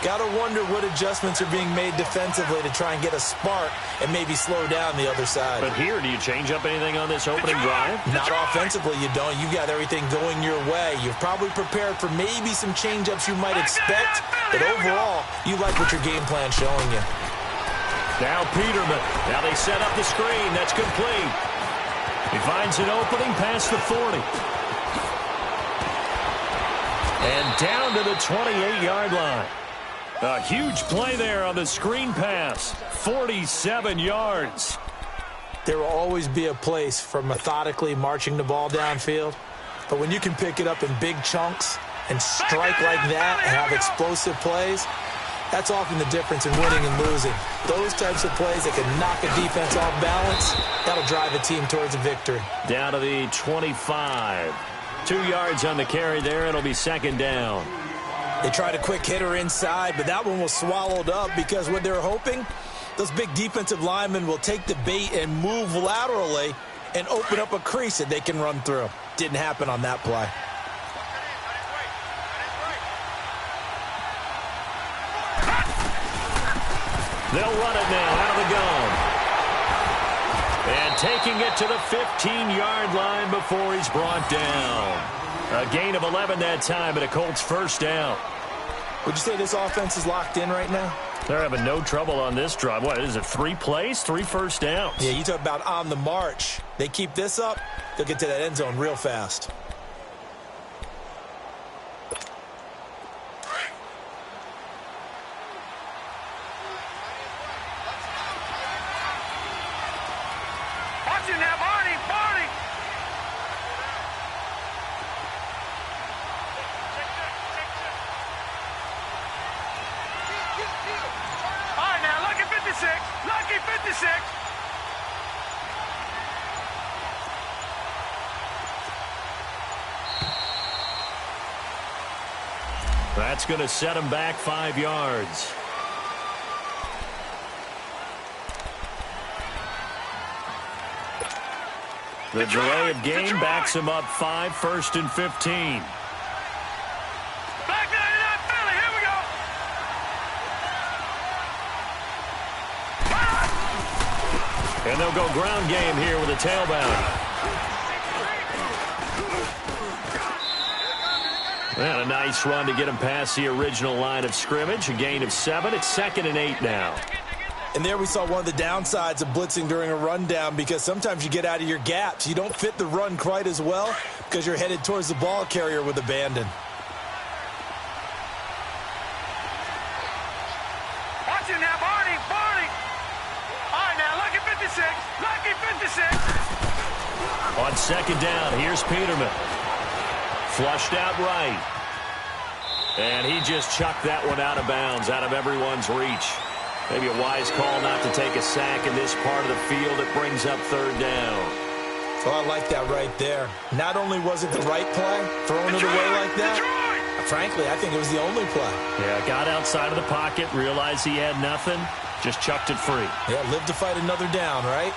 Speaker 3: Got to wonder what adjustments are being made defensively to try and get a spark and maybe slow down the other side.
Speaker 1: But here, do you change up anything on this opening drive?
Speaker 3: Not offensively, you don't. You got everything going your way. You've probably prepared for maybe some change-ups you might expect, but overall, you like what your game plan's showing you.
Speaker 1: Now Peterman. Now they set up the screen. That's complete. He finds an opening past the 40. And down to the 28-yard line. A huge play there on the screen pass. 47 yards.
Speaker 3: There will always be a place for methodically marching the ball downfield. But when you can pick it up in big chunks and strike like that and have explosive plays, that's often the difference in winning and losing. Those types of plays that can knock a defense off balance, that'll drive a team towards a victory.
Speaker 1: Down to the 25. 2 yards on the carry there. It'll be second down.
Speaker 3: They tried a quick hitter inside, but that one was swallowed up because what they're hoping, those big defensive linemen will take the bait and move laterally and open up a crease that they can run through. Didn't happen on that play.
Speaker 1: They'll run it now out of the gun. And taking it to the 15-yard line before he's brought down. A gain of 11 that time, and a Colts first down.
Speaker 3: Would you say this offense is locked in right now?
Speaker 1: They're having no trouble on this drive. What is it, 3 plays, 3 first downs?
Speaker 3: Yeah, you talk about on the march. They keep this up, they'll get to that end zone real fast.
Speaker 2: Watching now, Barney! All right, now, lucky 56. Lucky 56.
Speaker 1: That's going to set him back 5 yards. The delay of game backs him up 5, 1st and 15.
Speaker 2: Back 99 Philly, here we go.
Speaker 1: And they'll go ground game here with a tailback. And a nice run to get him past the original line of scrimmage. A gain of 7. It's 2nd and 8 now.
Speaker 3: And there we saw one of the downsides of blitzing during a rundown because sometimes you get out of your gaps. You don't fit the run quite as well because you're headed towards the ball carrier with abandon.
Speaker 2: Watch it now, Barney! All right, now, lucky 56. Lucky 56.
Speaker 1: On second down, here's Peterman. Flushed out right. And he just chucked that one out of bounds, out of everyone's reach. Maybe a wise call not to take a sack in this part of the field. It brings up 3rd down.
Speaker 3: Oh, I like that right there. Not only was it the right play, throwing it away like that, frankly, I think it was the only play.
Speaker 1: Yeah, got outside of the pocket, realized he had nothing, just chucked it free.
Speaker 3: Yeah, live to fight another down, right?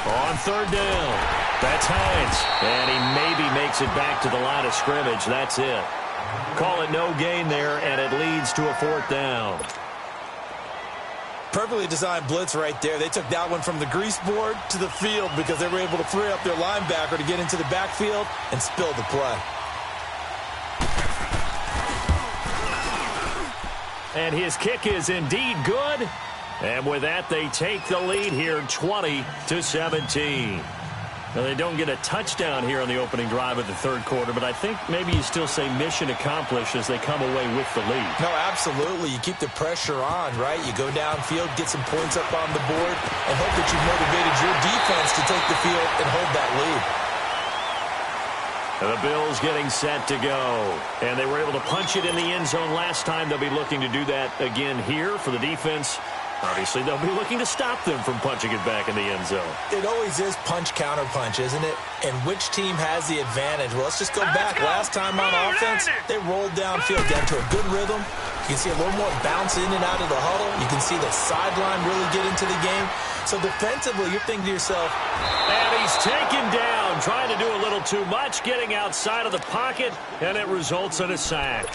Speaker 1: On third down, that's Hines. And he maybe makes it back to the line of scrimmage. That's it. Call it no gain there, and it leads to a fourth down.
Speaker 3: Perfectly designed blitz right there. They took that one from the grease board to the field because they were able to free up their linebacker to get into the backfield and spill the play.
Speaker 1: And his kick is indeed good. And with that, they take the lead here 20-17. Now, they don't get a touchdown here on the opening drive of the third quarter, but I think maybe you still say mission accomplished as they come away with the lead.
Speaker 3: No, absolutely. You keep the pressure on, right? You go downfield, get some points up on the board, and hope that you've motivated your defense to take the field and hold that lead.
Speaker 1: The Bills getting set to go. And they were able to punch it in the end zone last time. They'll be looking to do that again here for the defense. Obviously, they'll be looking to stop them from punching it back in the end zone.
Speaker 3: It always is punch-counter-punch, isn't it? And which team has the advantage? Well, let's just go back. Last time on offense, they rolled downfield, got into a good rhythm. You can see a little more bounce in and out of the huddle. You can see the sideline really get into the game. So defensively, you're thinking to yourself,
Speaker 1: and he's taken down, trying to do a little too much, getting outside of the pocket, and it results in a sack.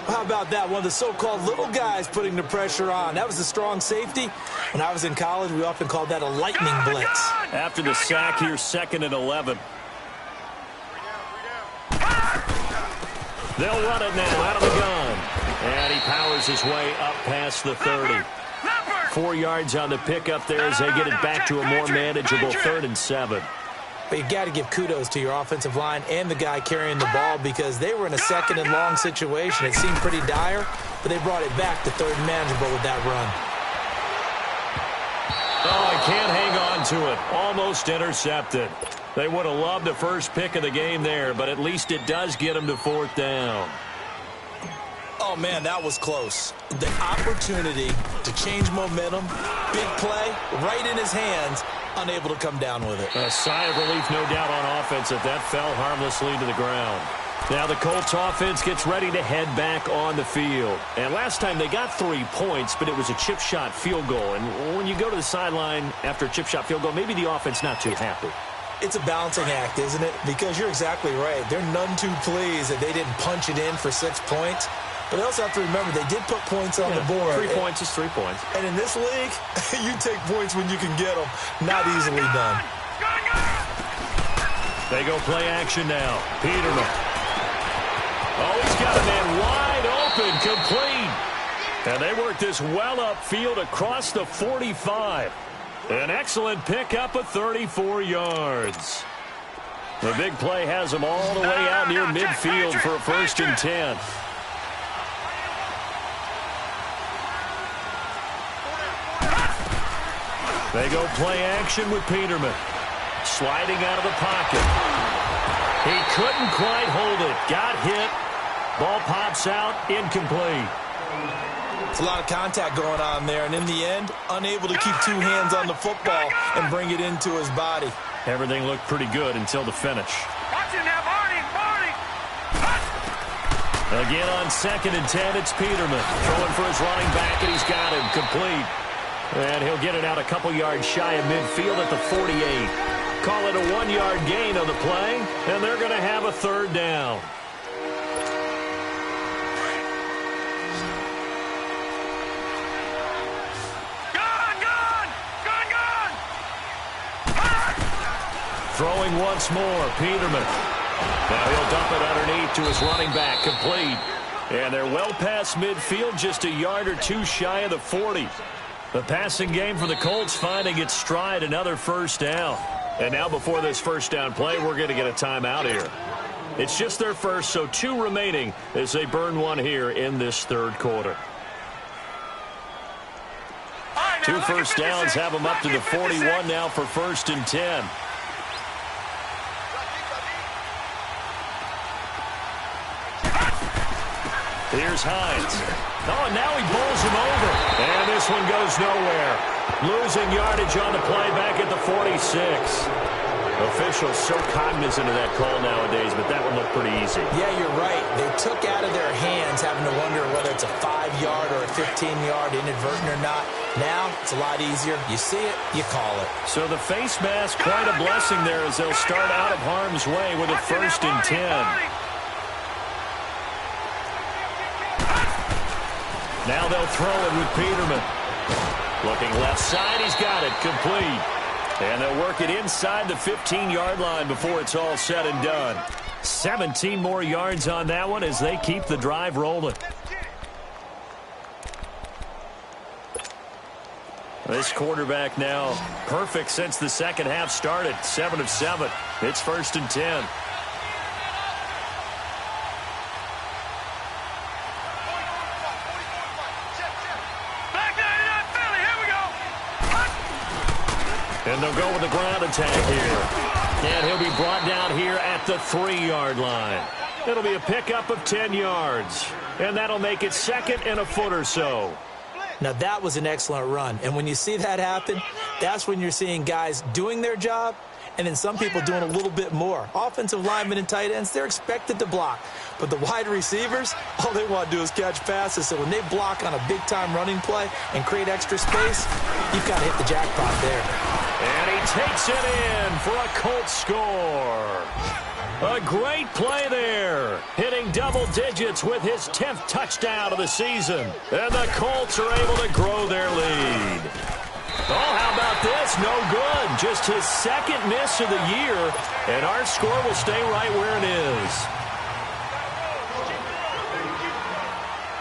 Speaker 3: How about that? One of the so-called little guys putting the pressure on. That was a strong safety. When I was in college, we often called that a lightning blitz.
Speaker 1: After the sack, here's 2nd and 11. They'll run it now out of the gun. And he powers his way up past the 30. 4 yards on the pickup there as they get it back to a more manageable 3rd and 7.
Speaker 3: But you got to give kudos to your offensive line and the guy carrying the ball because they were in a 2nd and long situation. It seemed pretty dire, but they brought it back to 3rd and manageable with that run.
Speaker 1: Oh, I can't hang on to it. Almost intercepted. They would have loved the first pick of the game there, but at least it does get them to 4th down.
Speaker 3: Oh, man, that was close. The opportunity to change momentum, big play, right in his hands, unable to come down with it.
Speaker 1: A sigh of relief, no doubt, on offense if that fell harmlessly to the ground. Now the Colts offense gets ready to head back on the field. And last time they got 3 points, but it was a chip shot field goal. And when you go to the sideline after a chip shot field goal, maybe the offense not too happy.
Speaker 3: It's a balancing act, isn't it? Because you're exactly right. They're none too pleased that they didn't punch it in for 6 points. But they also have to remember they did put points on the board.
Speaker 1: 3 points is 3 points.
Speaker 3: And in this league, you take points when you can get them. Not easily done.
Speaker 1: They go play action now. Peterman. Oh, he's got a man wide open, complete. And they work this well upfield across the 45. An excellent pickup of 34 yards. The big play has them all the way out near midfield for a 1st and 10. They go play action with Peterman. Sliding out of the pocket. He couldn't quite hold it. Got hit. Ball pops out. Incomplete.
Speaker 3: It's a lot of contact going on there, and in the end, unable to keep 2 hands on the football and bring it into his body.
Speaker 1: Everything looked pretty good until the finish.
Speaker 2: Watch it now, Barney.
Speaker 1: Again on 2nd and 10, it's Peterman. Throwing for his running back, and he's got him. Complete. And he'll get it out a couple yards shy of midfield at the 48. Call it a 1-yard gain on the play, and they're going to have a 3rd down. Throwing once more, Peterman. Now he'll dump it underneath to his running back, complete. And they're well past midfield, just a yard or 2 shy of the 40. The passing game for the Colts finding its stride, another 1st down. And now before this 1st down play, we're going to get a timeout here. It's just their first, so 2 remaining as they burn one here in this 3rd quarter. 2 first downs have them up to the 41 now for 1st and 10. Here's Hines. Oh, and now he bowls him over. And this one goes nowhere. Losing yardage on the play back at the 46. Officials so cognizant of that call nowadays, but that one looked pretty easy.
Speaker 3: Yeah, you're right. They took out of their hands having to wonder whether it's a 5-yard or a 15-yard inadvertent or not. Now, it's a lot easier. You see it, you call it.
Speaker 1: So the face mask, quite a blessing there as they'll start out of harm's way with a 1st and 10. Now they'll throw it with Peterman. Looking left side, he's got it, complete. And they'll work it inside the 15-yard line before it's all said and done. 17 more yards on that one as they keep the drive rolling. This quarterback now perfect since the second half started. 7 of 7. It's 1st and 10. And they'll go with the ground attack here. And he'll be brought down here at the 3-yard line. It'll be a pickup of 10 yards. And that'll make it 2nd and a foot or so.
Speaker 3: Now, that was an excellent run. And when you see that happen, that's when you're seeing guys doing their job and then some people doing a little bit more. Offensive linemen and tight ends, they're expected to block. But the wide receivers, all they want to do is catch passes. So when they block on a big-time running play and create extra space, you've got to hit the jackpot there.
Speaker 1: And he takes it in for a Colts score. A great play there. Hitting double digits with his 10th touchdown of the season. And the Colts are able to grow their lead. Oh, how about this? No good. Just his 2nd miss of the year. And our score will stay right where it is.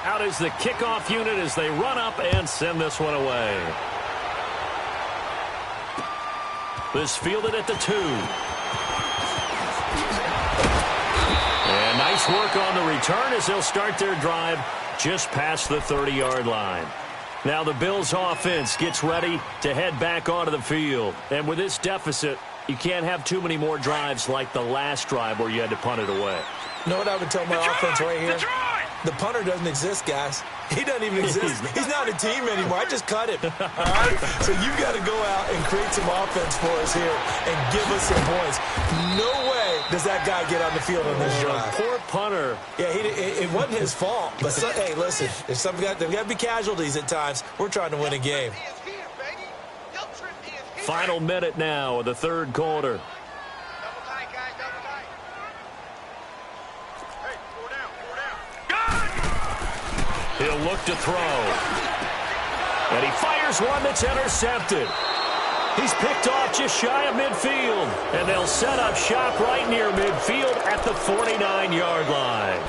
Speaker 1: Out is the kickoff unit as they run up and send this one away. This fielded at the 2. And nice work on the return as they'll start their drive just past the 30-yard line. Now the Bills offense gets ready to head back onto the field. And with this deficit, you can't have too many more drives like the last drive where you had to punt it away.
Speaker 3: You know what I would tell my offense right here? The punter doesn't exist, guys. He doesn't even exist. He's not a team anymore. I just cut him. All right? So you got to go out and create some offense for us here and give us some points. No way does that guy get on the field on this drive.
Speaker 1: Poor punter.
Speaker 3: Yeah, it wasn't his fault. But, hey, listen, there's got to be casualties at times. We're trying to win a game.
Speaker 1: Final minute now of the 3rd quarter. He'll look to throw. And he fires one that's intercepted. He's picked off just shy of midfield. And they'll set up shop right near midfield at the 49-yard line.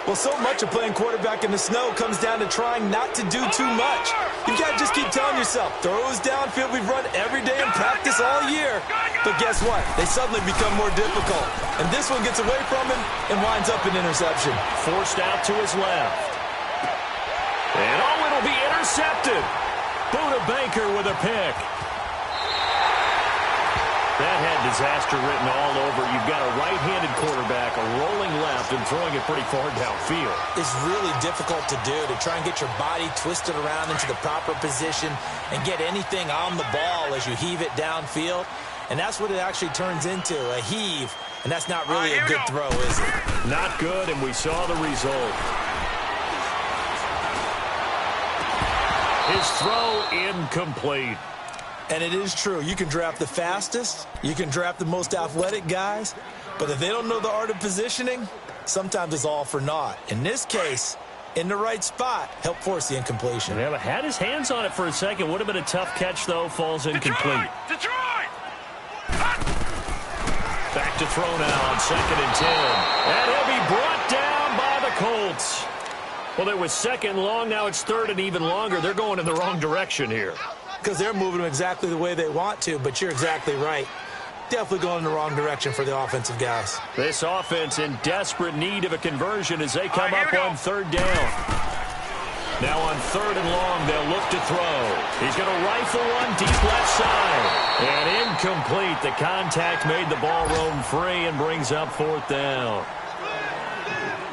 Speaker 3: Well, so much of playing quarterback in the snow comes down to trying not to do too much. You've got to just keep telling yourself, throws downfield we've run every day in practice all year. But guess what? They suddenly become more difficult. And this one gets away from him and winds up an interception.
Speaker 1: Forced out to his left. And oh, it'll be intercepted. Buda Baker with a pick. That had disaster written all over. You've got a right-handed quarterback, a rolling left, and throwing it pretty far downfield.
Speaker 3: It's really difficult to do, to try and get your body twisted around into the proper position and get anything on the ball as you heave it downfield. And that's what it actually turns into, a heave. And that's not really a good throw, is it?
Speaker 1: Not good, and we saw the result. His throw incomplete.
Speaker 3: And it is true. You can draft the fastest. You can draft the most athletic guys. But if they don't know the art of positioning, sometimes it's all for naught. In this case, in the right spot, helped force the incompletion.
Speaker 1: Yeah, but had his hands on it for a second. Would have been a tough catch, though. Falls incomplete.
Speaker 2: Detroit!
Speaker 1: Back to throw now on 2nd and 10. And he'll be brought down by the Colts. Well, it was 2nd and long. Now it's 3rd and even longer. They're going in the wrong direction here.
Speaker 3: Because they're moving them exactly the way they want to, but you're exactly right. Definitely going in the wrong direction for the offensive guys.
Speaker 1: This offense in desperate need of a conversion as they come up on 3rd down. Now on 3rd and long, they'll look to throw. He's going to rifle one deep left side. And incomplete. The contact made the ball roam free and brings up 4th down.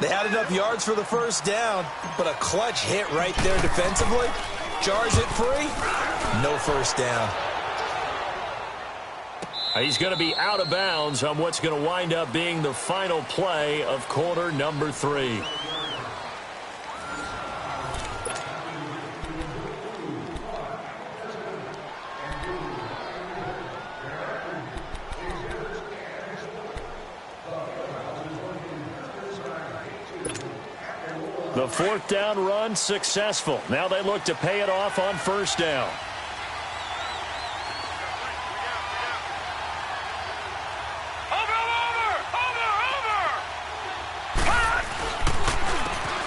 Speaker 3: They had enough yards for the first down, but a clutch hit right there defensively. Jars it free. No first down.
Speaker 1: He's going to be out of bounds on what's going to wind up being the final play of quarter number 3. The fourth down run successful. Now they look to pay it off on first down.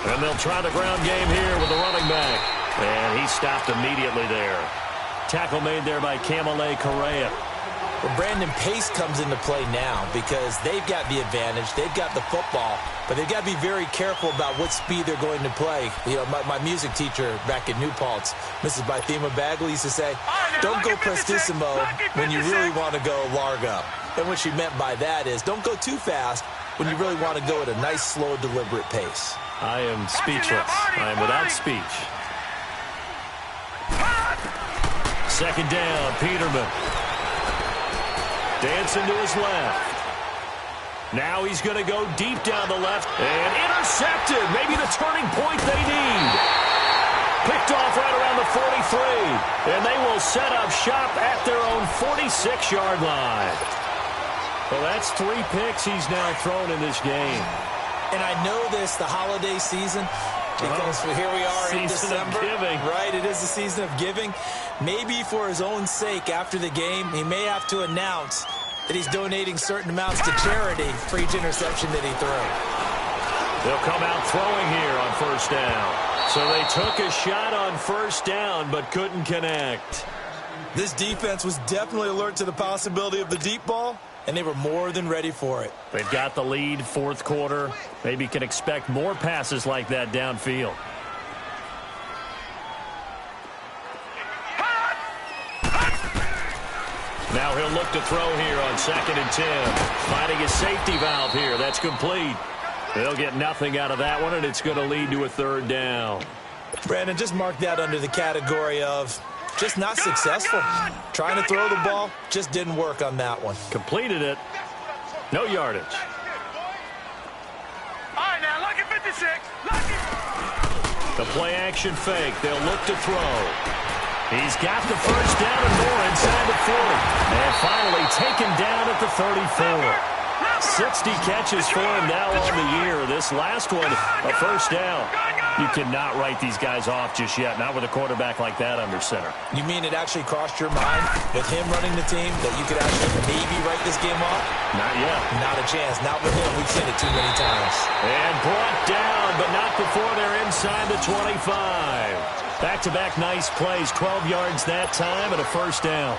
Speaker 1: And they'll try the ground game here with the running back. And he stopped immediately there. Tackle made there by Kamale Correa.
Speaker 3: Well, Brandon, pace comes into play now because they've got the advantage. They've got the football, but they've got to be very careful about what speed they're going to play. You know, my music teacher back in New Paltz, Mrs. Bythema Bagley, used to say, don't go prestissimo when you really want to go largo. And what she meant by that is don't go too fast when you really want to go at a nice, slow, deliberate pace.
Speaker 1: I am speechless. I am without speech. Second down, Peterman. Dancing to his left. Now he's going to go deep down the left and intercepted. Maybe the turning point they need. Picked off right around the 43. And they will set up shop at their own 46-yard line. Well, that's 3 picks he's now thrown in this game.
Speaker 3: And I know this, the holiday season, because here we are in December. Right, it is the season of giving. Maybe for his own sake, after the game, he may have to announce that he's donating certain amounts to charity for each interception that he threw.
Speaker 1: They'll come out throwing here on first down. So they took a shot on first down, but couldn't connect.
Speaker 3: This defense was definitely alert to the possibility of the deep ball, and they were more than ready for it.
Speaker 1: They've got the lead, fourth quarter. Maybe can expect more passes like that downfield. Now he'll look to throw here on 2nd and 10. Finding a safety valve here. That's complete. They'll get nothing out of that one, and it's going to lead to a third down.
Speaker 3: Brandon, just mark that under the category of just not successful. Trying to throw the ball, just didn't work on that one.
Speaker 1: Completed it. No yardage.
Speaker 2: All right, now, lucky 56. Lucky.
Speaker 1: The play action fake. They'll look to throw. He's got the first down and more inside the 40. And finally taken down at the 34. 60 catches for him now on the year. This last one, a first down. You cannot write these guys off just yet, not with a quarterback like that under center.
Speaker 3: You mean it actually crossed your mind with him running the team that you could actually maybe write this game off?
Speaker 1: Not yet.
Speaker 3: Not a chance. Not with him. We've seen it too many times.
Speaker 1: And brought down, but not before they're inside the 25. Back-to-back nice plays, 12 yards that time and a first down.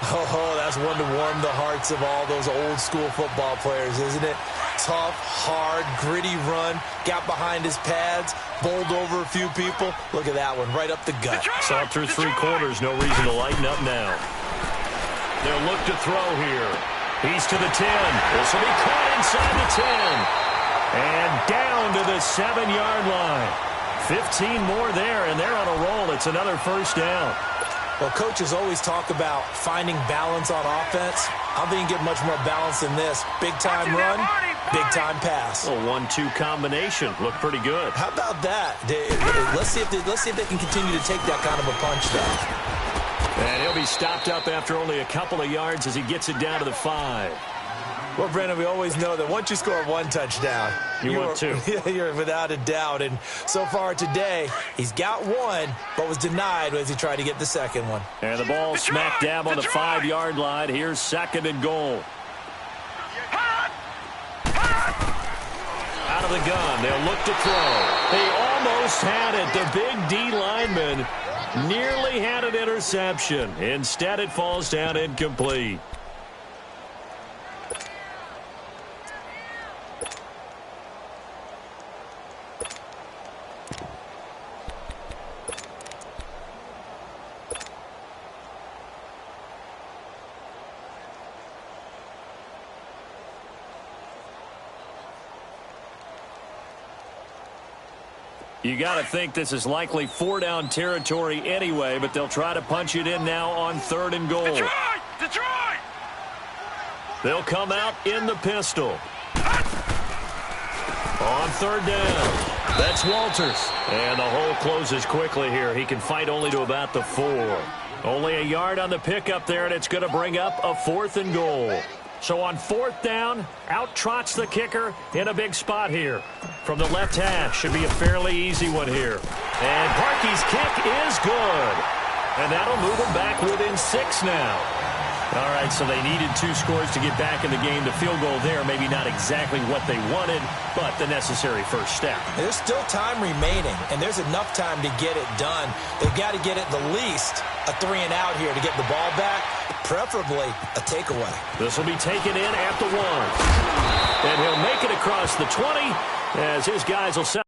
Speaker 3: Oh, that's one to warm the hearts of all those old-school football players, isn't it? Tough, hard, gritty run, got behind his pads, bowled over a few people. Look at that one, right up the gut.
Speaker 1: Saw through 3 quarters, no reason to lighten up now. They'll look to throw here. He's to the 10. This will be caught inside the 10. And down to the 7-yard line. 15 more there, and they're on a roll. It's another first down.
Speaker 3: Well, coaches always talk about finding balance on offense. I don't think you get much more balance than this. Big-time run, big-time pass.
Speaker 1: A 1-2 combination. Looked pretty good.
Speaker 3: How about that? Let's see if they can continue to take that kind of a punch, though.
Speaker 1: And he'll be stopped up after only a couple of yards as he gets it down to the 5.
Speaker 3: Well, Brandon, we always know that once you score 1 touchdown,
Speaker 1: you're 2.
Speaker 3: You're without a doubt. And so far today, he's got 1, but was denied as he tried to get the second one.
Speaker 1: And the ball smack dab on the 5-yard line. Here's 2nd and goal. Out of the gun. They'll look to throw. They almost had it. The big D lineman nearly had an interception. Instead, it falls down incomplete. You got to think this is likely 4-down territory anyway, but they'll try to punch it in now on 3rd and goal.
Speaker 2: Detroit!
Speaker 1: They'll come out in the pistol. On 3rd down. That's Walters. And the hole closes quickly here. He can fight only to about the 4. Only a yard on the pickup there, and it's going to bring up a 4th and goal. So on 4th down, out trots the kicker in a big spot here. From the left hash, should be a fairly easy one here. And Parkey's kick is good. And that'll move them back within 6 now. All right, so they needed 2 scores to get back in the game. The field goal there, maybe not exactly what they wanted, but the necessary first step.
Speaker 3: There's still time remaining, and there's enough time to get it done. They've got to get at the least a 3-and-out here to get the ball back, preferably a takeaway.
Speaker 1: This will be taken in at the 1. And he'll make it across the 20 as his guys will set.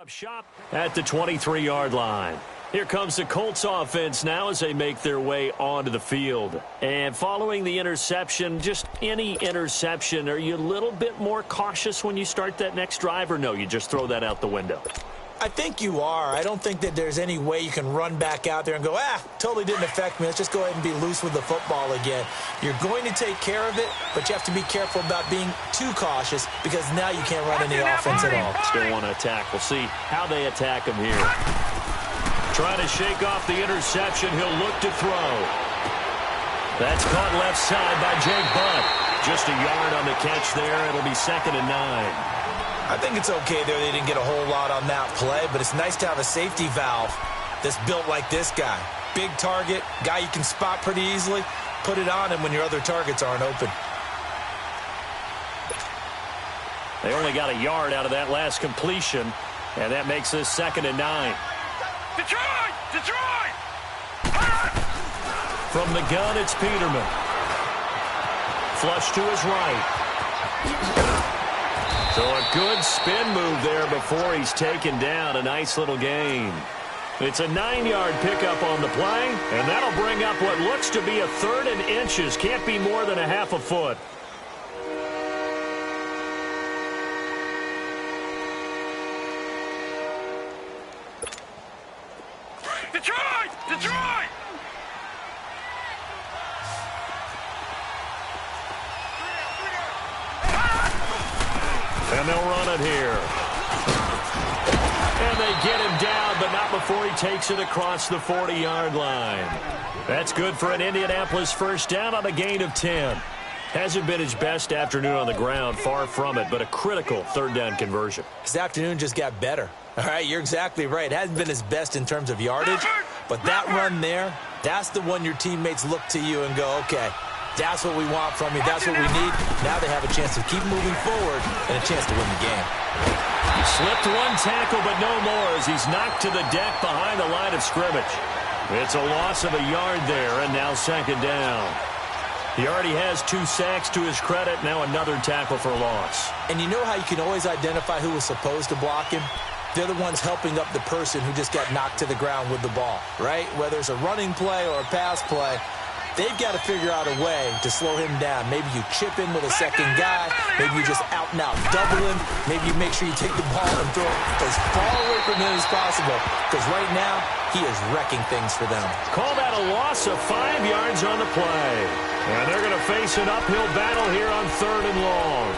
Speaker 1: Up shop at the 23-yard line. Here comes the Colts offense now as they make their way onto the field. And following the interception, just any interception, are you a little bit more cautious when you start that next drive, or no, you just throw that out the window?
Speaker 3: I think you are. I don't think that there's any way you can run back out there and go, totally didn't affect me. Let's just go ahead and be loose with the football again. You're going to take care of it, but you have to be careful about being too cautious because now you can't run any offense at all.
Speaker 1: Still want to attack. We'll see how they attack him here. Trying to shake off the interception. He'll look to throw. That's caught left side by Jake Butt. Just a yard on the catch there. It'll be 2nd and 9.
Speaker 3: I think it's okay there. They didn't get a whole lot on that play, but it's nice to have a safety valve that's built like this guy. Big target, guy you can spot pretty easily. Put it on him when your other targets aren't open.
Speaker 1: They only got a yard out of that last completion, and that makes this 2nd and 9.
Speaker 2: Detroit! Detroit!
Speaker 1: From the gun, it's Peterman. Flush to his right. So a good spin move there before he's taken down. A nice little gain. It's a 9-yard pickup on the play, and that'll bring up what looks to be a 3rd and inches. Can't be more than a half a foot.
Speaker 2: Detroit! Detroit!
Speaker 1: And they'll run it here. And they get him down, but not before he takes it across the 40-yard line. That's good for an Indianapolis first down on a gain of 10. Hasn't been his best afternoon on the ground, far from it, but a critical 3rd down conversion.
Speaker 3: His afternoon just got better. All right, you're exactly right. It hasn't been his best in terms of yardage, but that run there, that's the one your teammates look to you and go, okay, that's what we want from you. That's what we need. Now they have a chance to keep moving forward and a chance to win the game.
Speaker 1: Slipped one tackle, but no more as he's knocked to the deck behind the line of scrimmage. It's a loss of a yard there, and now second down. He already has 2 sacks to his credit. Now another tackle for loss.
Speaker 3: And you know how you can always identify who was supposed to block him? They're the ones helping up the person who just got knocked to the ground with the ball, right? Whether it's a running play or a pass play, they've got to figure out a way to slow him down. Maybe you chip in with a second guy. Maybe you just out-and-out double him. Maybe you make sure you take the ball and throw it as far away from him as possible. Because right now, he is wrecking things for them.
Speaker 1: Call that a loss of 5 yards on the play. And they're going to face an uphill battle here on 3rd and long.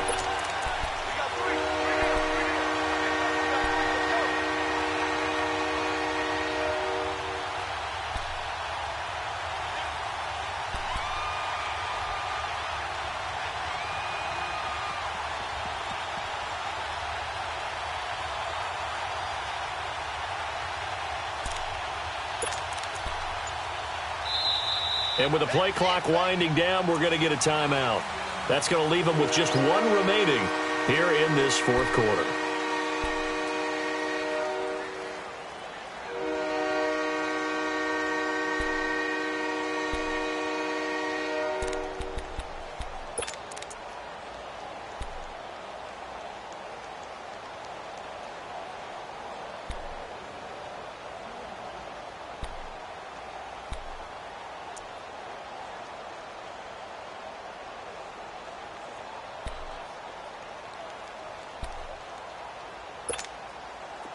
Speaker 1: And with the play clock winding down, we're going to get a timeout. That's going to leave them with just 1 remaining here in this 4th quarter.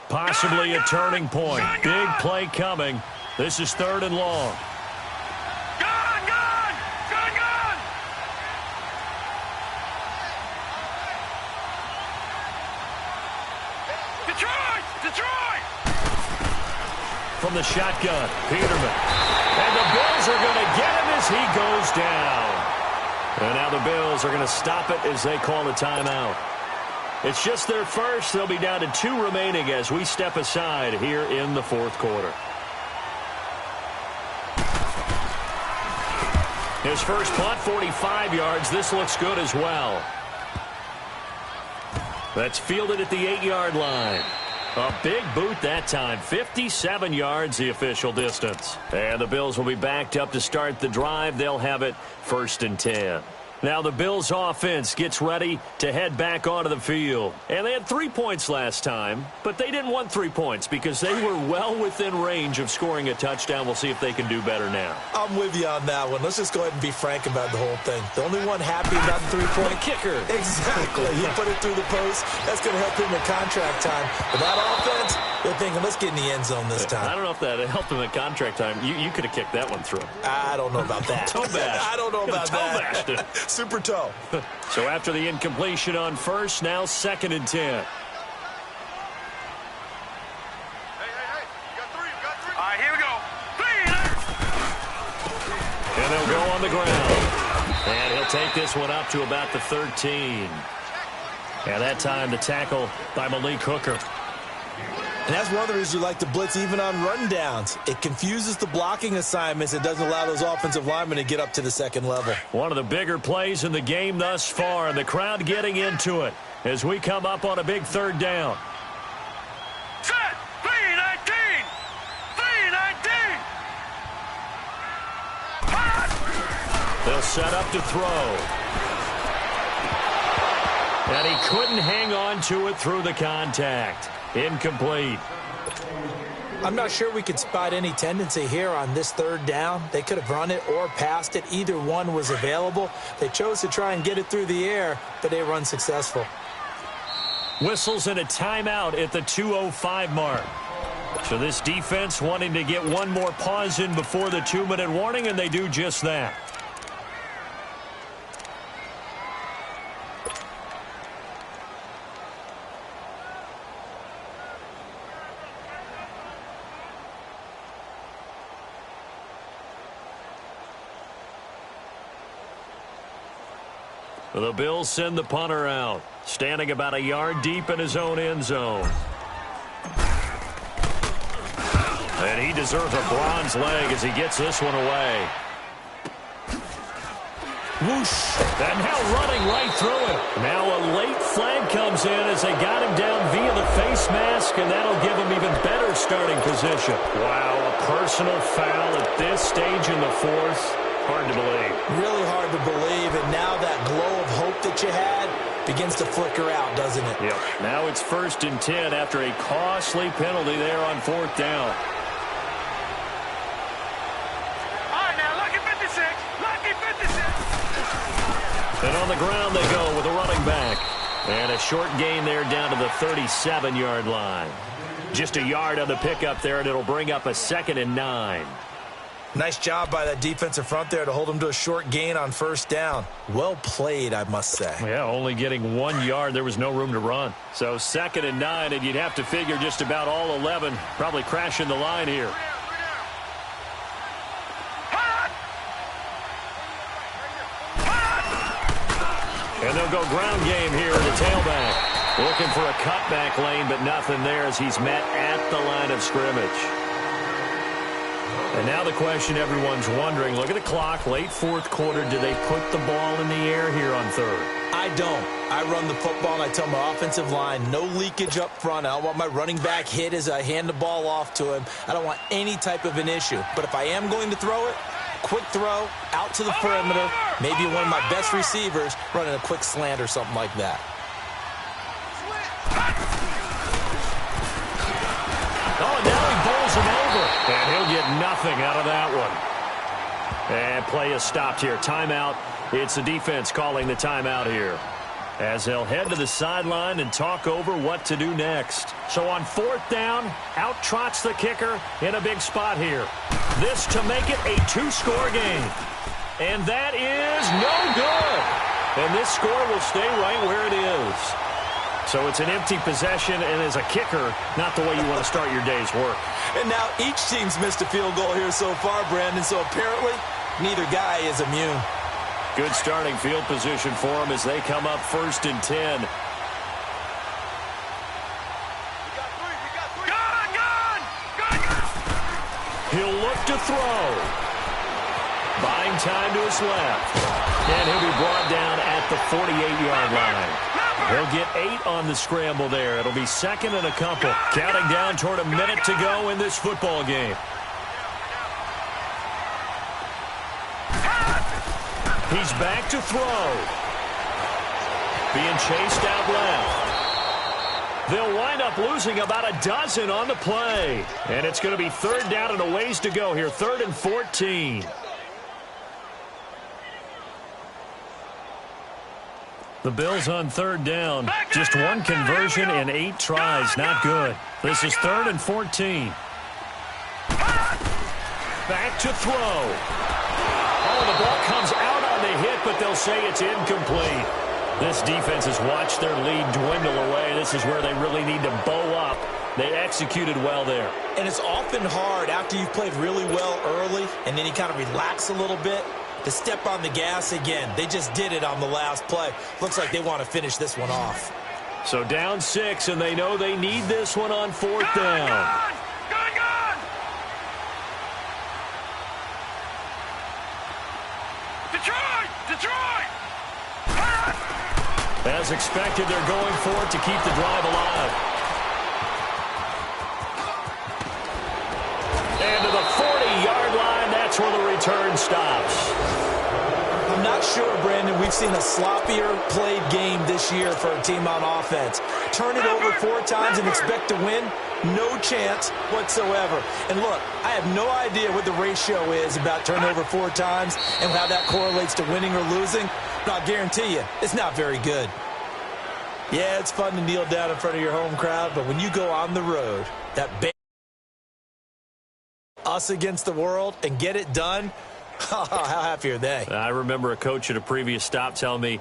Speaker 1: Possibly a turning point. Big play coming. This is 3rd and long.
Speaker 2: Gone! Gone! Gone! Gone! Detroit! Detroit!
Speaker 1: From the shotgun, Peterman. And the Bills are going to get him as he goes down. And now the Bills are going to stop it as they call a timeout. It's just their first. They'll be down to 2 remaining as we step aside here in the 4th quarter. His first punt, 45 yards. This looks good as well. That's fielded at the 8-yard line. A big boot that time. 57 yards, the official distance. And the Bills will be backed up to start the drive. They'll have it 1st and 10. Now the Bills offense gets ready to head back onto the field. And they had 3 points last time, but they didn't want 3 points because they were well within range of scoring a touchdown. We'll see if they can do better now.
Speaker 3: I'm with you on that one. Let's just go ahead and be frank about the whole thing. The only one happy about the 3-point
Speaker 1: kicker.
Speaker 3: Exactly. He put it through the post. That's going to help him in contract time. But that offense, they're thinking, let's get in the end zone this time.
Speaker 1: I don't know if that helped him at contract time. You could have kicked that one through.
Speaker 3: I don't know about that.
Speaker 1: Toe bash.
Speaker 3: I don't know about that.
Speaker 1: Toe
Speaker 3: Super toe.
Speaker 1: So after the incompletion on first, now 2nd and 10.
Speaker 2: Hey, you got 3, you got 3. All right, here we go.
Speaker 1: And they'll go on the ground. And he'll take this one up to about the 13. And that time the tackle by Malik Hooker.
Speaker 3: And that's one of the reasons you like to blitz even on rundowns. It confuses the blocking assignments. It doesn't allow those offensive linemen to get up to the 2nd level.
Speaker 1: One of the bigger plays in the game thus far, and the crowd getting into it as we come up on a big 3rd down.
Speaker 2: Set! 3-19! 3-19!
Speaker 1: They'll set up to throw. And he couldn't hang on to it through the contact. Incomplete.
Speaker 3: I'm not sure we could spot any tendency here on this 3rd down. They could have run it or passed it. Either one was available. They chose to try and get it through the air, but they were unsuccessful.
Speaker 1: Whistles and a timeout at the 2:05 mark. So this defense wanting to get one more pause in before the 2-minute warning, and they do just that. The Bills send the punter out, standing about a yard deep in his own end zone. And he deserves a bronze leg as he gets this one away. Whoosh! And now running right through it. Now a late flag comes in as they got him down via the face mask, and that'll give them even better starting position. Wow, a personal foul at this stage in the fourth. Hard to believe. Really hard to believe, and now that glow of hope that you had begins to flicker out, doesn't it? Yep. Now it's 1st and 10 after a costly penalty there on 4th down.
Speaker 2: All right, now, lucky 56. Lucky 56.
Speaker 1: And on the ground they go with a running back. And a short gain there down to the 37-yard line. Just a yard on the pickup there, and it'll bring up a 2nd and 9.
Speaker 3: Nice job by that defensive front there to hold them to a short gain on 1st down. Well played, I must say.
Speaker 1: Yeah, only getting 1 yard. There was no room to run. So 2nd and 9, and you'd have to figure just about all 11 probably crashing the line here. And they'll go ground game here, the tailback. Looking for a cutback lane, but nothing there as he's met at the line of scrimmage. And now the question everyone's wondering, look at the clock, late 4th quarter, do they put the ball in the air here on 3rd?
Speaker 3: I don't. I run the football, and I tell my offensive line, no leakage up front. I don't want my running back hit as I hand the ball off to him. I don't want any type of an issue. But if I am going to throw it, quick throw, out to the perimeter, maybe one of my best receivers running a quick slant or something like that.
Speaker 1: Oh, and now he bowls him over. And he'll get nothing out of that one. And play is stopped here. Timeout. It's the defense calling the timeout here, as they'll head to the sideline and talk over what to do next. So on 4th down, out trots the kicker in a big spot here. This to make it a 2-score game. And that is no good. And this score will stay right where it is. So it's an empty possession, and as a kicker, not the way you want to start your day's work.
Speaker 3: And now each team's missed a field goal here so far, Brandon, so apparently neither guy is immune.
Speaker 1: Good starting field position for them as they come up 1st and 10. He'll look to throw. Buying time to his left. And he'll be brought down at the 48-yard line. They'll get 8 on the scramble there. It'll be 2nd and a couple. Counting down toward a minute to go in this football game. He's back to throw. Being chased out left. They'll wind up losing about a dozen on the play. And it's going to be 3rd down and a ways to go here. 3rd and 14. The Bills on 3rd down. Just 1 conversion in 8 tries. Not good. This is 3rd and 14. Back to throw. Oh, the ball comes out on the hit, but they'll say it's incomplete. This defense has watched their lead dwindle away. This is where they really need to bow up. They executed well there. And it's often hard after you've played really well early and then you kind of relax a little bit to step on the gas again. They just did it on the last play. Looks like they want to finish this one off. So down 6, and they know they need this one on 4th down.
Speaker 2: Detroit!
Speaker 1: As expected, they're going for it to keep the drive alive. And to the 40-yard line, that's where the return stops. I'm not sure, Brandon, we've seen a sloppier played game this year for a team on offense. Turn it over 4 times and expect to win? No chance whatsoever. And look, I have no idea what the ratio is about turnover 4 times and how that correlates to winning or losing. But I'll guarantee you, it's not very good. Yeah, it's fun to kneel down in front of your home crowd, but when you go on the road, that us against the world and get it done, how happy are they? I remember a coach at a previous stop telling me,